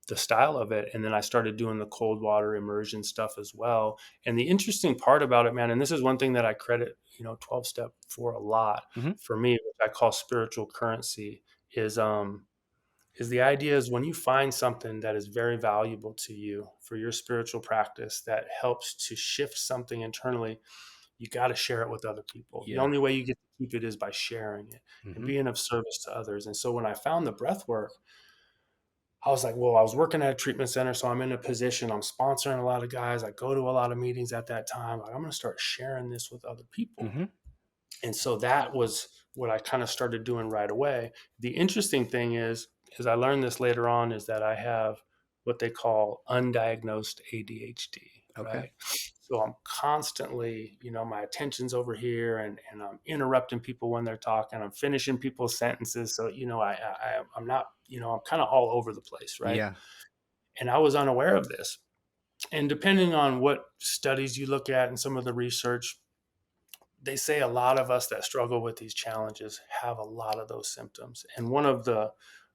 the style of it. And then I started doing the cold water immersion stuff as well. And the interesting part about it, man, and this is one thing that I credit, 12 step for a lot Mm-hmm. for me, which I call spiritual currency, is the idea is when you find something that is very valuable to you for your spiritual practice that helps to shift something internally, you got to share it with other people. The Yeah. only way you get to keep it is by sharing it and Mm-hmm. being of service to others. And so when I found the breath work, I was like, well, I was working at a treatment center, so I'm in a position, I'm sponsoring a lot of guys. I go to a lot of meetings at that time. Like, I'm going to start sharing this with other people. Mm-hmm. And so that was what I kind of started doing right away. The interesting thing is I learned this later on, is that I have what they call undiagnosed ADHD, Okay. right? So I'm constantly, my attention's over here, and I'm interrupting people when they're talking. I'm finishing people's sentences. So, I'm not, I'm kind of all over the place, right? Yeah. And I was unaware of this. And depending on what studies you look at and some of the research, they say a lot of us that struggle with these challenges have a lot of those symptoms. And one of the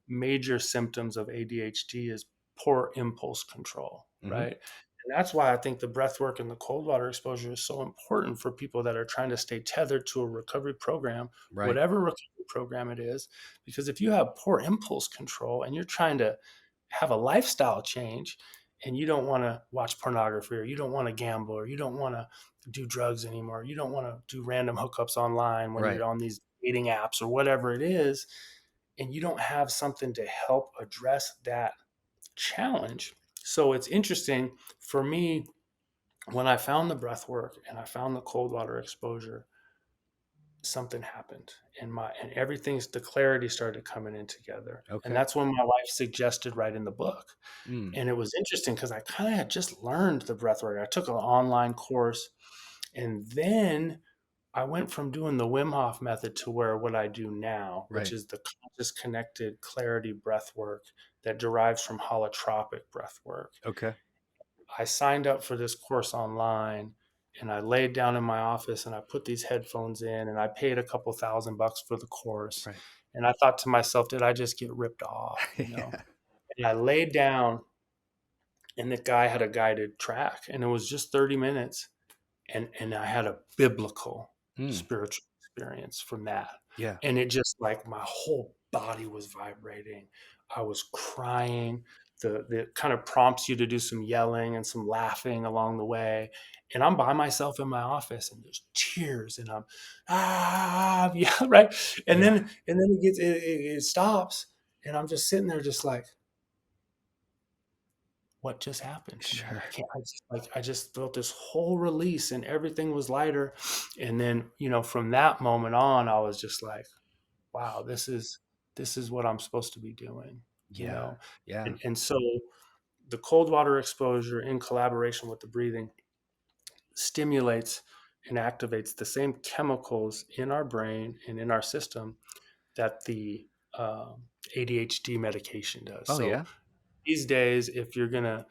major symptoms of ADHD is poor impulse control, Mm-hmm. right? And that's why I think the breath work and the cold water exposure is so important for people that are trying to stay tethered to a recovery program, Right. whatever recovery program it is. Because if you have poor impulse control and you're trying to have a lifestyle change, and you don't want to watch pornography, or you don't want to gamble, or you don't want to do drugs anymore, you don't want to do random hookups online when Right. you're on these dating apps or whatever it is, and you don't have something to help address that challenge. So it's interesting for me, when I found the breath work and I found the cold water exposure, something happened, and everything's the clarity started coming in together. And Okay. that's when my wife suggested writing the book. Mm. And it was interesting because I kind of had just learned the breath work. I took an online course, and then I went from doing the Wim Hof method to what I do now, which Right. is the conscious connected clarity breath work that derives from holotropic breath work. Okay. I signed up for this course online, and I laid down in my office and I put these headphones in, and I paid a couple $1,000 for the course. Right. And I thought to myself, did I just get ripped off? Yeah. And I laid down, and the guy had a guided track, and it was just 30 minutes. And I had a biblical Mm. spiritual experience from that. Yeah. And it just, like, my whole body was vibrating. I was crying. The kind of prompts you to do some yelling and some laughing along the way. And I'm by myself in my office, and there's tears, and I'm yeah, right. And Yeah. then it stops, and I'm just sitting there just like, what just happened to me? Sure. I just felt this whole release, and everything was lighter. And then, from that moment on, I was just like, wow, this is what I'm supposed to be doing, you Yeah. know? Yeah. And so the cold water exposure in collaboration with the breathing stimulates and activates the same chemicals in our brain and in our system that the ADHD medication does. Oh So yeah. these days, if you're going to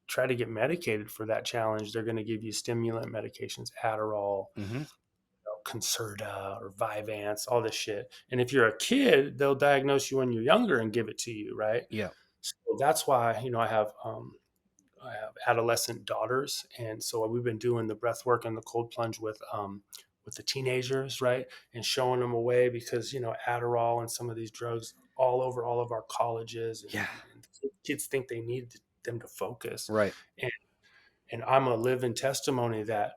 try to get medicated for that challenge, they're going to give you stimulant medications, Adderall, Mm-hmm. Concerta, or Vyvanse, all this shit. And if you're a kid, they'll diagnose you when you're younger and give it to you, right? Yeah. So that's why, I have adolescent daughters, and so we've been doing the breath work and the cold plunge with the teenagers, right, and showing them a way, because Adderall and some of these drugs all over all of our colleges, Yeah. and kids think they need them to focus, Right. and I'm a living testimony that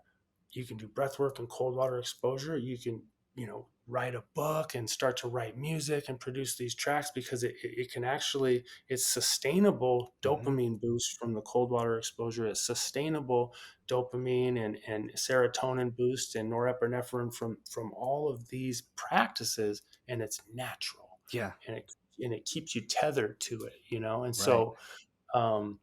you can do breath work and cold water exposure. You can, write a book and start to write music and produce these tracks, because it can actually, it's sustainable Mm-hmm. dopamine boost from the cold water exposure. It's sustainable dopamine and serotonin boost and norepinephrine from all of these practices. And it's natural, Yeah. and it keeps you tethered to it, and Right. so um,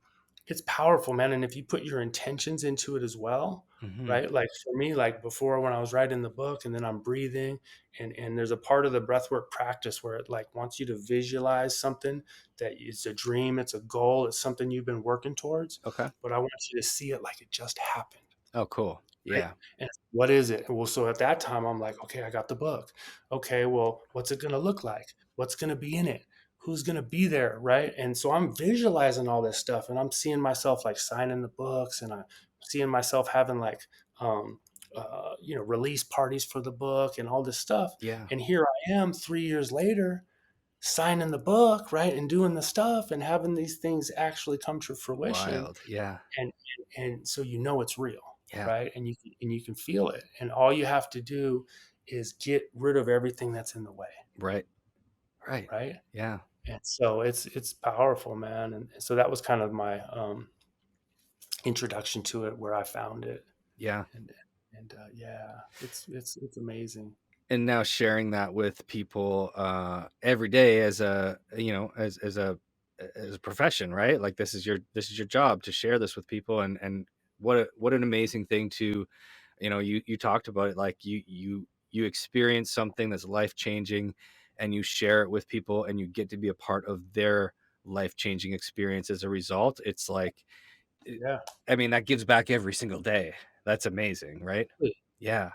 it's powerful, man. And if you put your intentions into it as well, Mm-hmm. right? Like for me, like before, when I was writing the book, and then I'm breathing, and there's a part of the breathwork practice where it like wants you to visualize something that it's a dream, it's a goal, it's something you've been working towards, Okay. but I want you to see it like it just happened. Oh, cool. Right? Yeah. And what is it? Well, so at that time, I'm like, okay, I got the book. Okay, well, what's it going to look like? What's going to be in it? who's going to be there, right? And so I'm visualizing all this stuff, and I'm seeing myself like signing the books, and I'm seeing myself having like release parties for the book and all this stuff. Yeah. And here I am 3 years later signing the book, right, and doing the stuff and having these things actually come to fruition. Wild. Yeah. And so it's real, Yeah. right? And you can feel it, and all you have to do is get rid of everything that's in the way, Right. right? Yeah. And so it's powerful, man. And so that was kind of my introduction to it, where I found it. Yeah. And yeah, it's amazing. And now sharing that with people every day as a as a profession, right? Like this is your job to share this with people, and what an amazing thing to, you talked about it, like you experience something that's life changing, and you share it with people, and you get to be a part of their life changing experience as a result. It's like, Yeah. I mean, that gives back every single day. That's amazing, right? Yeah.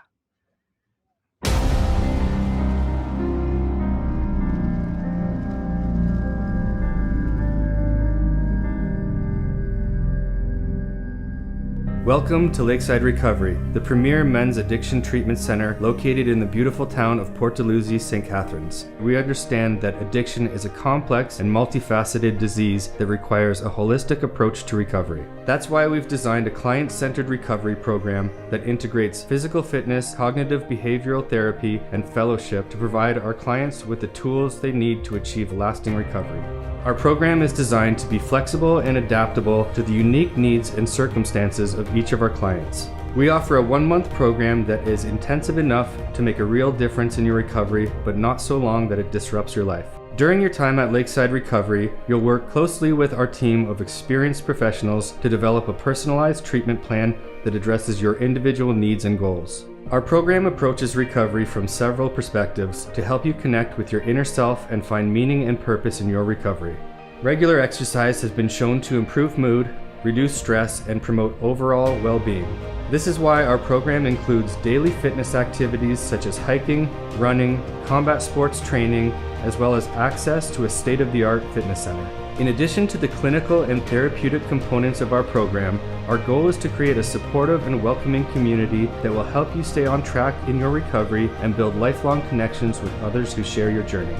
Welcome to Lakeside Recovery, the premier men's addiction treatment center located in the beautiful town of Port Dalhousie, St. Catharines. We understand that addiction is a complex and multifaceted disease that requires a holistic approach to recovery. That's why we've designed a client-centered recovery program that integrates physical fitness, cognitive behavioral therapy, and fellowship to provide our clients with the tools they need to achieve lasting recovery. Our program is designed to be flexible and adaptable to the unique needs and circumstances of each of our clients. We offer a 1-month program that is intensive enough to make a real difference in your recovery, but not so long that it disrupts your life. During your time at Lakeside Recovery, you'll work closely with our team of experienced professionals to develop a personalized treatment plan that addresses your individual needs and goals. Our program approaches recovery from several perspectives to help you connect with your inner self and find meaning and purpose in your recovery. Regular exercise has been shown to improve mood, reduce stress, and promote overall well-being. This is why our program includes daily fitness activities such as hiking, running, combat sports training, as well as access to a state-of-the-art fitness center. In addition to the clinical and therapeutic components of our program, our goal is to create a supportive and welcoming community that will help you stay on track in your recovery and build lifelong connections with others who share your journey.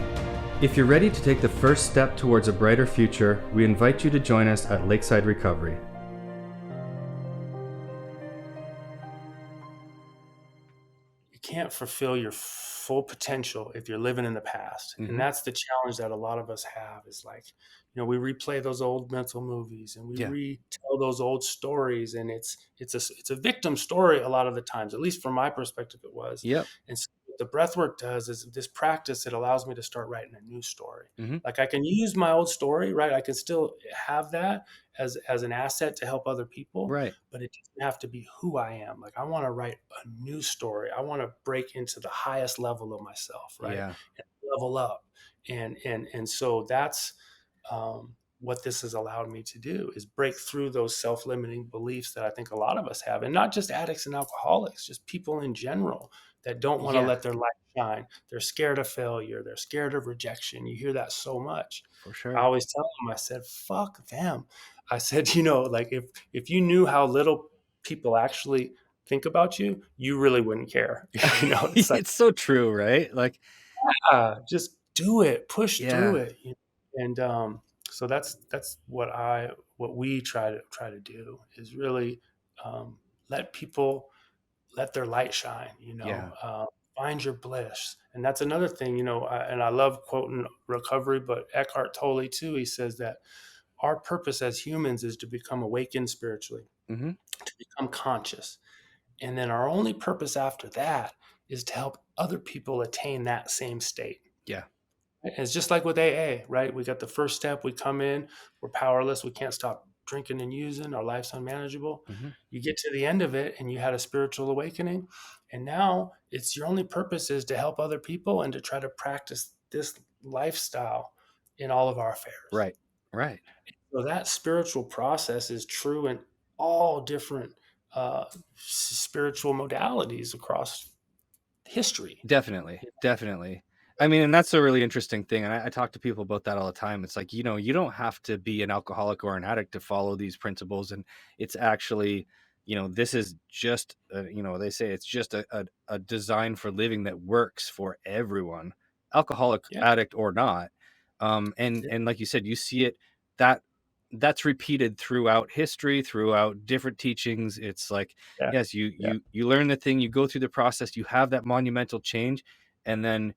If you're ready to take the first step towards a brighter future, we invite you to join us at Lakeside Recovery. You can't fulfill your full potential if you're living in the past. Mhm. And that's the challenge that a lot of us have, is like, we replay those old mental movies, and we Yeah. retell those old stories, and it's a victim story a lot of the times, at least from my perspective it was. Yep. And so what the breath work does is this practice, it allows me to start writing a new story. Mhm. Like I can use my old story, right? I can still have that as an asset to help other people, Right. but it doesn't have to be who I am. Like I want to write a new story. I want to break into the highest level of myself, right? Yeah. And level up. And so that's what this has allowed me to do, is break through those self-limiting beliefs that I think a lot of us have, and not just addicts and alcoholics, just people in general that don't want to Yeah. let their light shine. They're scared of failure. They're scared of rejection. You hear that so much. For sure. I always tell them, I said, fuck them. I said, like if you knew how little people actually think about you, you really wouldn't care. It's like, It's so true, right? Like, just do it, push through yeah. it. And so that's what we try to do, is really let people let their light shine. Yeah. Find your bliss. And that's another thing. And I love quoting Recovery, but Eckhart Tolle too. He says that our purpose as humans is to become awakened spiritually, Mhm. to become conscious, and then our only purpose after that is to help other people attain that same state. Yeah. And it's just like with AA, right? We got the first step. We come in, we're powerless. We can't stop drinking and using. Our life's unmanageable. Mhm. You get to the end of it and you had a spiritual awakening. And now it's your only purpose is to help other people and to try to practice this lifestyle in all of our affairs. Right. Right. So that spiritual process is true in all different spiritual modalities across history. Definitely. Definitely. I mean, and that's a really interesting thing. And I talk to people about that all the time. It's like, you don't have to be an alcoholic or an addict to follow these principles. And it's actually, this is just, they say it's just a design for living that works for everyone, alcoholic, Yeah, addict, or not. And, yeah, and like you said, you see it that that's repeated throughout history, throughout different teachings. It's like, yeah, yes, you, yeah, you, you learn the thing, you go through the process, you have that monumental change, and then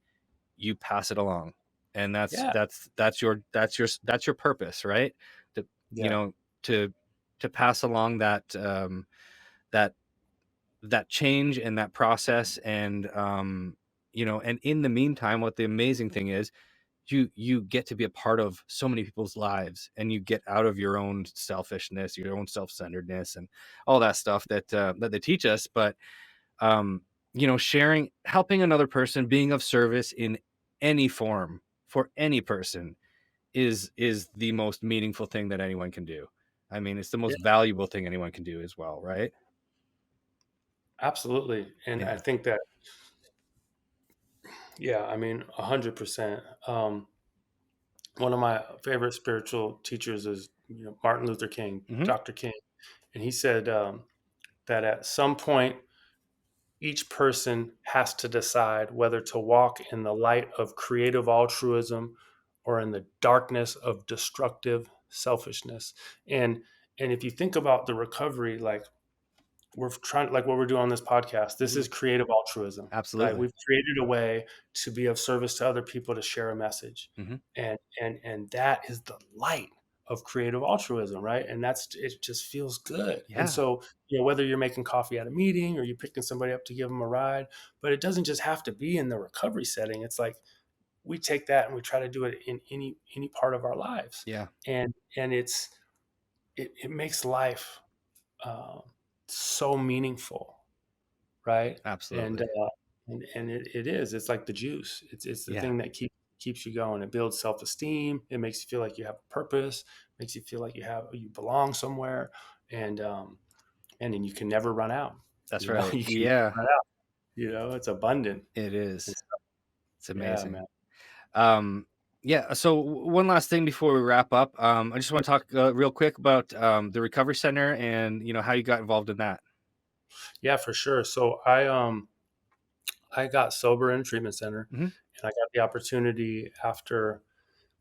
you pass it along, and that's yeah, that's that's your that's your purpose, right? To you yeah, know to to pass along that that change and that process, and and in the meantime, what the amazing thing is, you get to be a part of so many people's lives, and you get out of your own selfishness, your own self-centeredness, and all that stuff that they teach us. But um sharing, helping another person, being of service in any form for any person is the most meaningful thing that anyone can do. I mean, it's the yeah, most valuable thing anyone can do as well, right? absolutely. And I Yeah. think that, yeah, I mean, 100%. One of my favorite spiritual teachers is, Martin Luther King, Hmm. Dr. King, and he said that at some point, each person has to decide whether to walk in the light of creative altruism or in the darkness of destructive selfishness. And and if you think about the recovery, like we're trying, like what we're doing on this podcast, this Hmm. is creative altruism, right? Absolutely. We've created a way to be of service to other people, to share a message. Hmm. And that is the light of creative altruism, right? And that's, it just feels good. And Yeah. so, whether you're making coffee at a meeting or you're picking somebody up to give them a ride, but it doesn't just have to be in the recovery setting. It's like we take that and we try to do it in any part of our lives. Yeah. And it makes life uh, so meaningful, right? And Absolutely. it is. It's like the juice. It's the Yeah. thing that keeps you going. It builds self esteem. It makes you feel like you have a purpose. Makes you feel like you belong somewhere, and and then you can never run out. That's You know, right. you can never Yeah, run out. It's abundant. it And is. so, It's yeah, amazing. man. Yeah, so one last thing before we wrap up. I just want to talk real quick about the recovery center, and how you got involved in that. Yeah, for sure. So I got sober in a treatment center, Hmm. and I got the opportunity after.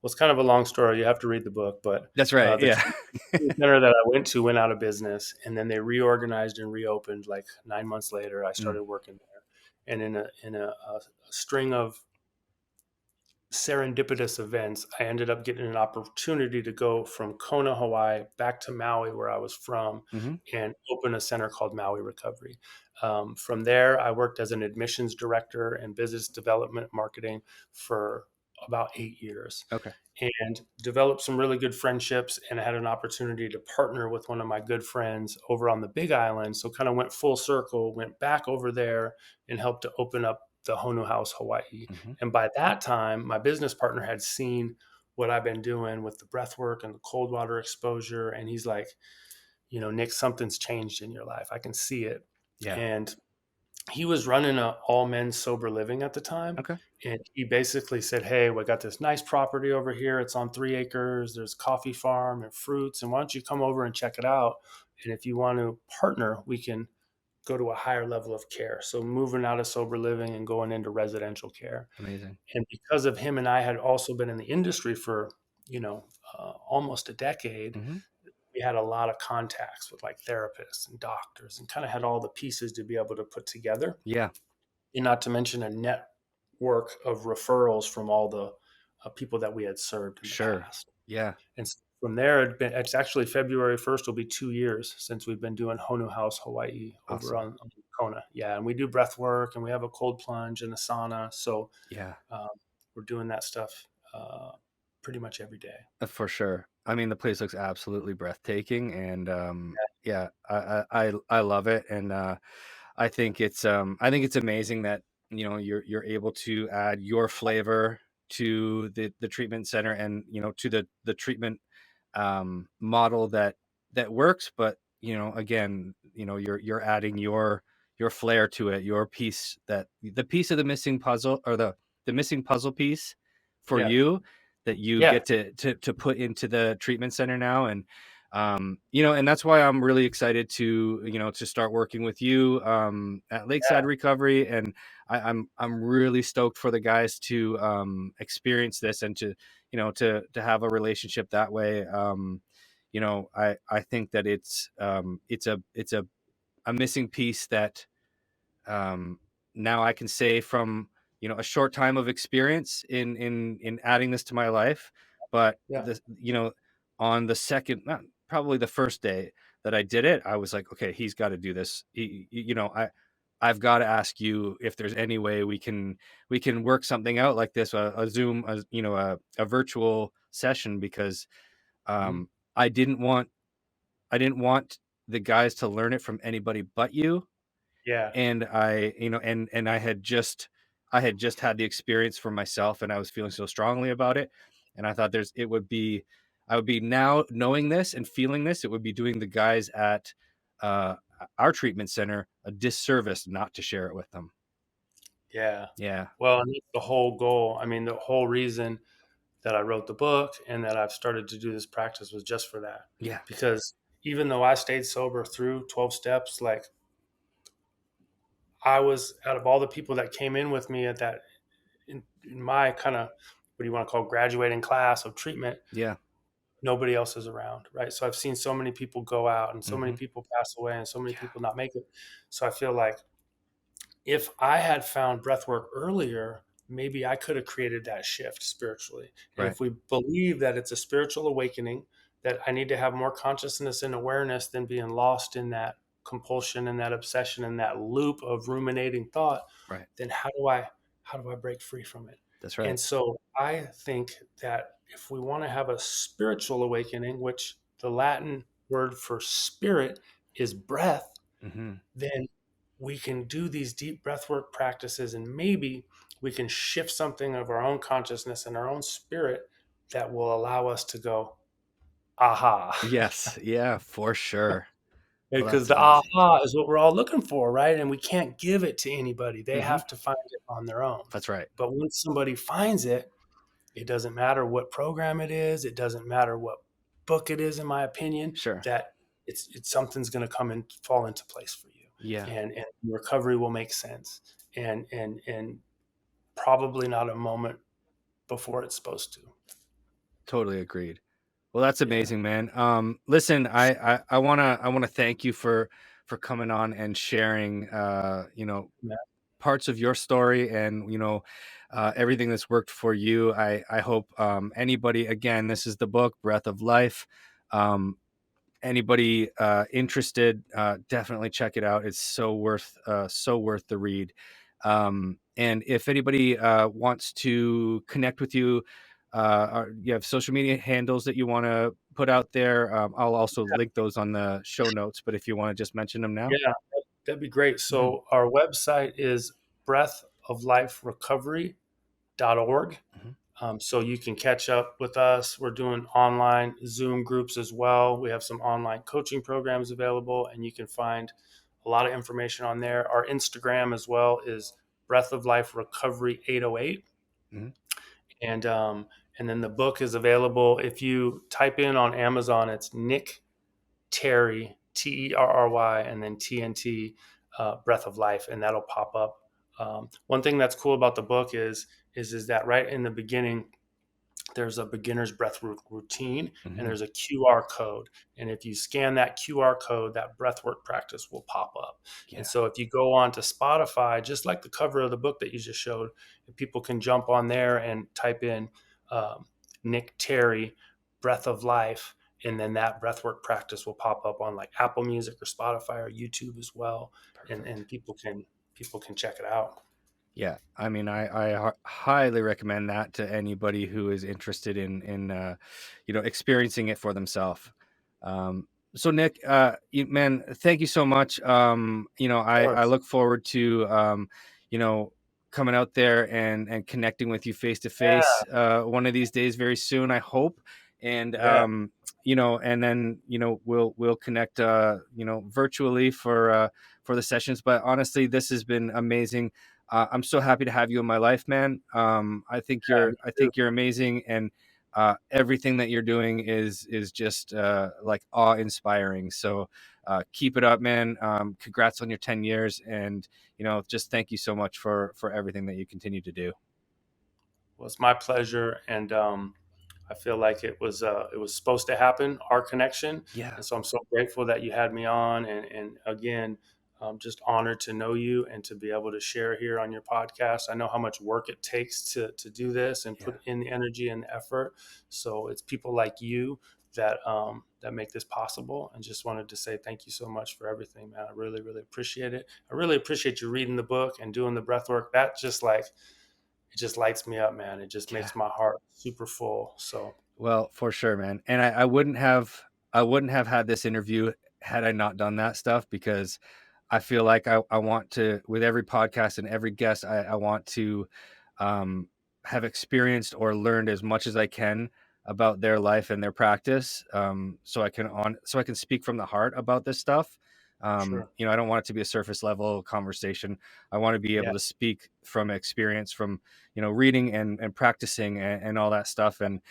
Well, it's kind of a long story. You have to read the book, but That's right. the Yeah. treatment center that I went to went out of business, and then they reorganized and reopened. Like 9 months later, I Mm. started working there, and in a string of serendipitous events, I ended up getting an opportunity to go from Kona, Hawaii, back to Maui, where I was from, Hmm. and open a center called Maui Recovery. From there, I worked as an admissions director and business development marketing for about 8 years, Okay. and developed some really good friendships. And I had an opportunity to partner with one of my good friends over on the Big Island. So kind of went full circle, went back over there and helped to open up the Honu House Hawaii. Hmm. And by that time, my business partner had seen what I've been doing with the breath work and the cold water exposure. And he's like, Nick, something's changed in your life. I can see it. Yeah. And he was running a all men's sober living at the time. Okay. And he basically said, hey, we got this nice property over here. It's on 3 acres. There's a coffee farm and fruits. And why don't you come over and check it out? And if you want to partner, we can go to a higher level of care. So moving out of sober living and going into residential care. Amazing. And because of him and I had also been in the industry for, almost a decade, Hmm. we had a lot of contacts with like therapists and doctors and kind of had all the pieces to be able to put together, Yeah. and not to mention a network of referrals from all the people that we had served in the Sure. past. Yeah. And from there, it's actually February 1st will be 2 years since we've been doing Honu House Hawaii over Awesome. on Kona. Yeah, and we do breath work and we have a cold plunge and a sauna. So Yeah. um, we're doing that stuff uh, pretty much every day. For sure. I mean, the place looks absolutely breathtaking, and yeah, I love it, and I think it's amazing that you're able to add your flavor to the treatment center, and to the treatment model that works. But again, you're adding your flair to it, your piece, that the piece of the missing puzzle, or missing puzzle piece for Yeah. you that you Yeah. get to put into the treatment center now. And and that's why I'm really excited to start working with you at Lakeside Yeah. Recovery. And I'm really stoked for the guys to experience this and to have a relationship that way. I think that it's a missing piece that um, now I can say from a short time of experience in adding this to my life. But Yeah. on the second, not probably the first day that I did it, I was like, okay, he's got to do this. I've got to ask you if there's any way we can work something out like this, a Zoom, a virtual session, because Mhm. um, I didn't want the guys to learn it from anybody but you. Yeah. And and I had just had the experience for myself, and I was feeling so strongly about it. And I thought I would be, now knowing this and feeling this, it would be doing the guys at uh our treatment center a disservice not to share it with them. Yeah. Yeah. Well, and that's the whole goal. I mean, the whole reason that I wrote the book and that I've started to do this practice was just for that. Yeah. Because even though I stayed sober through 12 steps, like I was out of all the people that came in with me at that in my kind of what do you want to call graduating class of treatment, Yeah. nobody else is around, right? So I've seen so many people go out and so many Hmm. people pass away and so many Yeah. people not make it. So I feel like if I had found breath work earlier, maybe I could have created that shift spiritually. And Right. if we believe that it's a spiritual awakening, that I need to have more consciousness and awareness than being lost in that compulsion and that obsession and that loop of ruminating thought, Right. then how do I break free from it? That's right. And so I think that if we want to have a spiritual awakening, which the Latin word for spirit is breath, Hmm. then we can do these deep breathwork practices and maybe we can shift something of our own consciousness and our own spirit that will allow us to go, aha. Yes. Yeah, for sure. Well, Because that's the amazing. aha is what we're all looking for, right? And we can't give it to anybody. They Hmm. have to find it on their own. That's right. But once somebody finds it, it doesn't matter what program it is, it doesn't matter what book it is, in my opinion, Sure. that it's something's going to come and fall into place for you. Yeah. And recovery will make sense. And probably not a moment before it's supposed to. Totally agreed. Well, that's Yeah. amazing, man. Listen, I wanna thank you for coming on and sharing, Yeah. parts of your story and everything that's worked for you. I hope anybody, again, this is the book Breath of Life. Um, Anybody interested, definitely check it out. It's so worth the read. And if anybody wants to connect with you, you have social media handles that you want to put out there, I'll also link those on the show notes, but if you want to just mention them now. Yeah, that'd be great. Hmm. So our website is breathofliferecovery.org. Hmm. So you can catch up with us. We're doing online Zoom groups as well. We have some online coaching programs available, and you can find a lot of information on there. Our Instagram as well is Breath of Life Recovery 808, Hmm. and then the book is available. If you type in on Amazon, it's Nick Terry, Terry, and then TNT, Breath of Life, and that'll pop up. One thing that's cool about the book is that right in the beginning there's a beginner's breathwork routine and Hmm. there's a QR code. And if you scan that QR code, that breathwork practice will pop up. And Yeah. so if you go on to Spotify, just like the cover of the book that you just showed, people can jump on there and type in um, Nick Terry, Breath of Life. And then that breathwork practice will pop up on like Apple Music or Spotify or YouTube as well. And Perfect. people can check it out. Yeah, I mean, I highly recommend that to anybody who is interested in experiencing it for themselves. So Nick, man, thank you so much. Of I course. look forward to you know, coming out there and connecting with you face to face Yeah. one of these days, very soon, I hope. And Yeah. and then we'll connect virtually for the sessions. But honestly, this has been amazing. I'm so happy to have you in my life, man. I think Yeah, me I too. think you're amazing, and everything that you're doing is just like awe inspiring. So keep it up, man. Congrats on your 10 years, and just thank you so much for everything that you continue to do. Well, it's my pleasure, and I feel like it was supposed to happen, our connection, Yeah, and so I'm so grateful that you had me on, and again, just honored to know you and to be able to share here on your podcast. I know how much work it takes to do this and yeah, put in the energy and the effort. So it's people like you that make this possible. And just wanted to say thank you so much for everything, man. I really, really appreciate it. I really appreciate you reading the book and doing the breath work. That just like it just lights me up, man. It just yeah. makes my heart super full. So Well, for sure, man. And I wouldn't have had this interview had I not done that stuff, because I feel like I want to, with every podcast and every guest, I want to um, have experienced or learned as much as I can about their life and their practice, so I can speak from the heart about this stuff. sure. I don't want it to be a surface level conversation. I want to be Yeah. able to speak from experience, from reading and practicing and all that stuff. And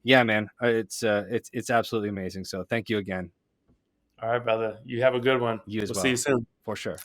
yeah, man, it's absolutely amazing. So thank you again. All right, brother. You have a good one. You as We'll see you well, soon. for sure.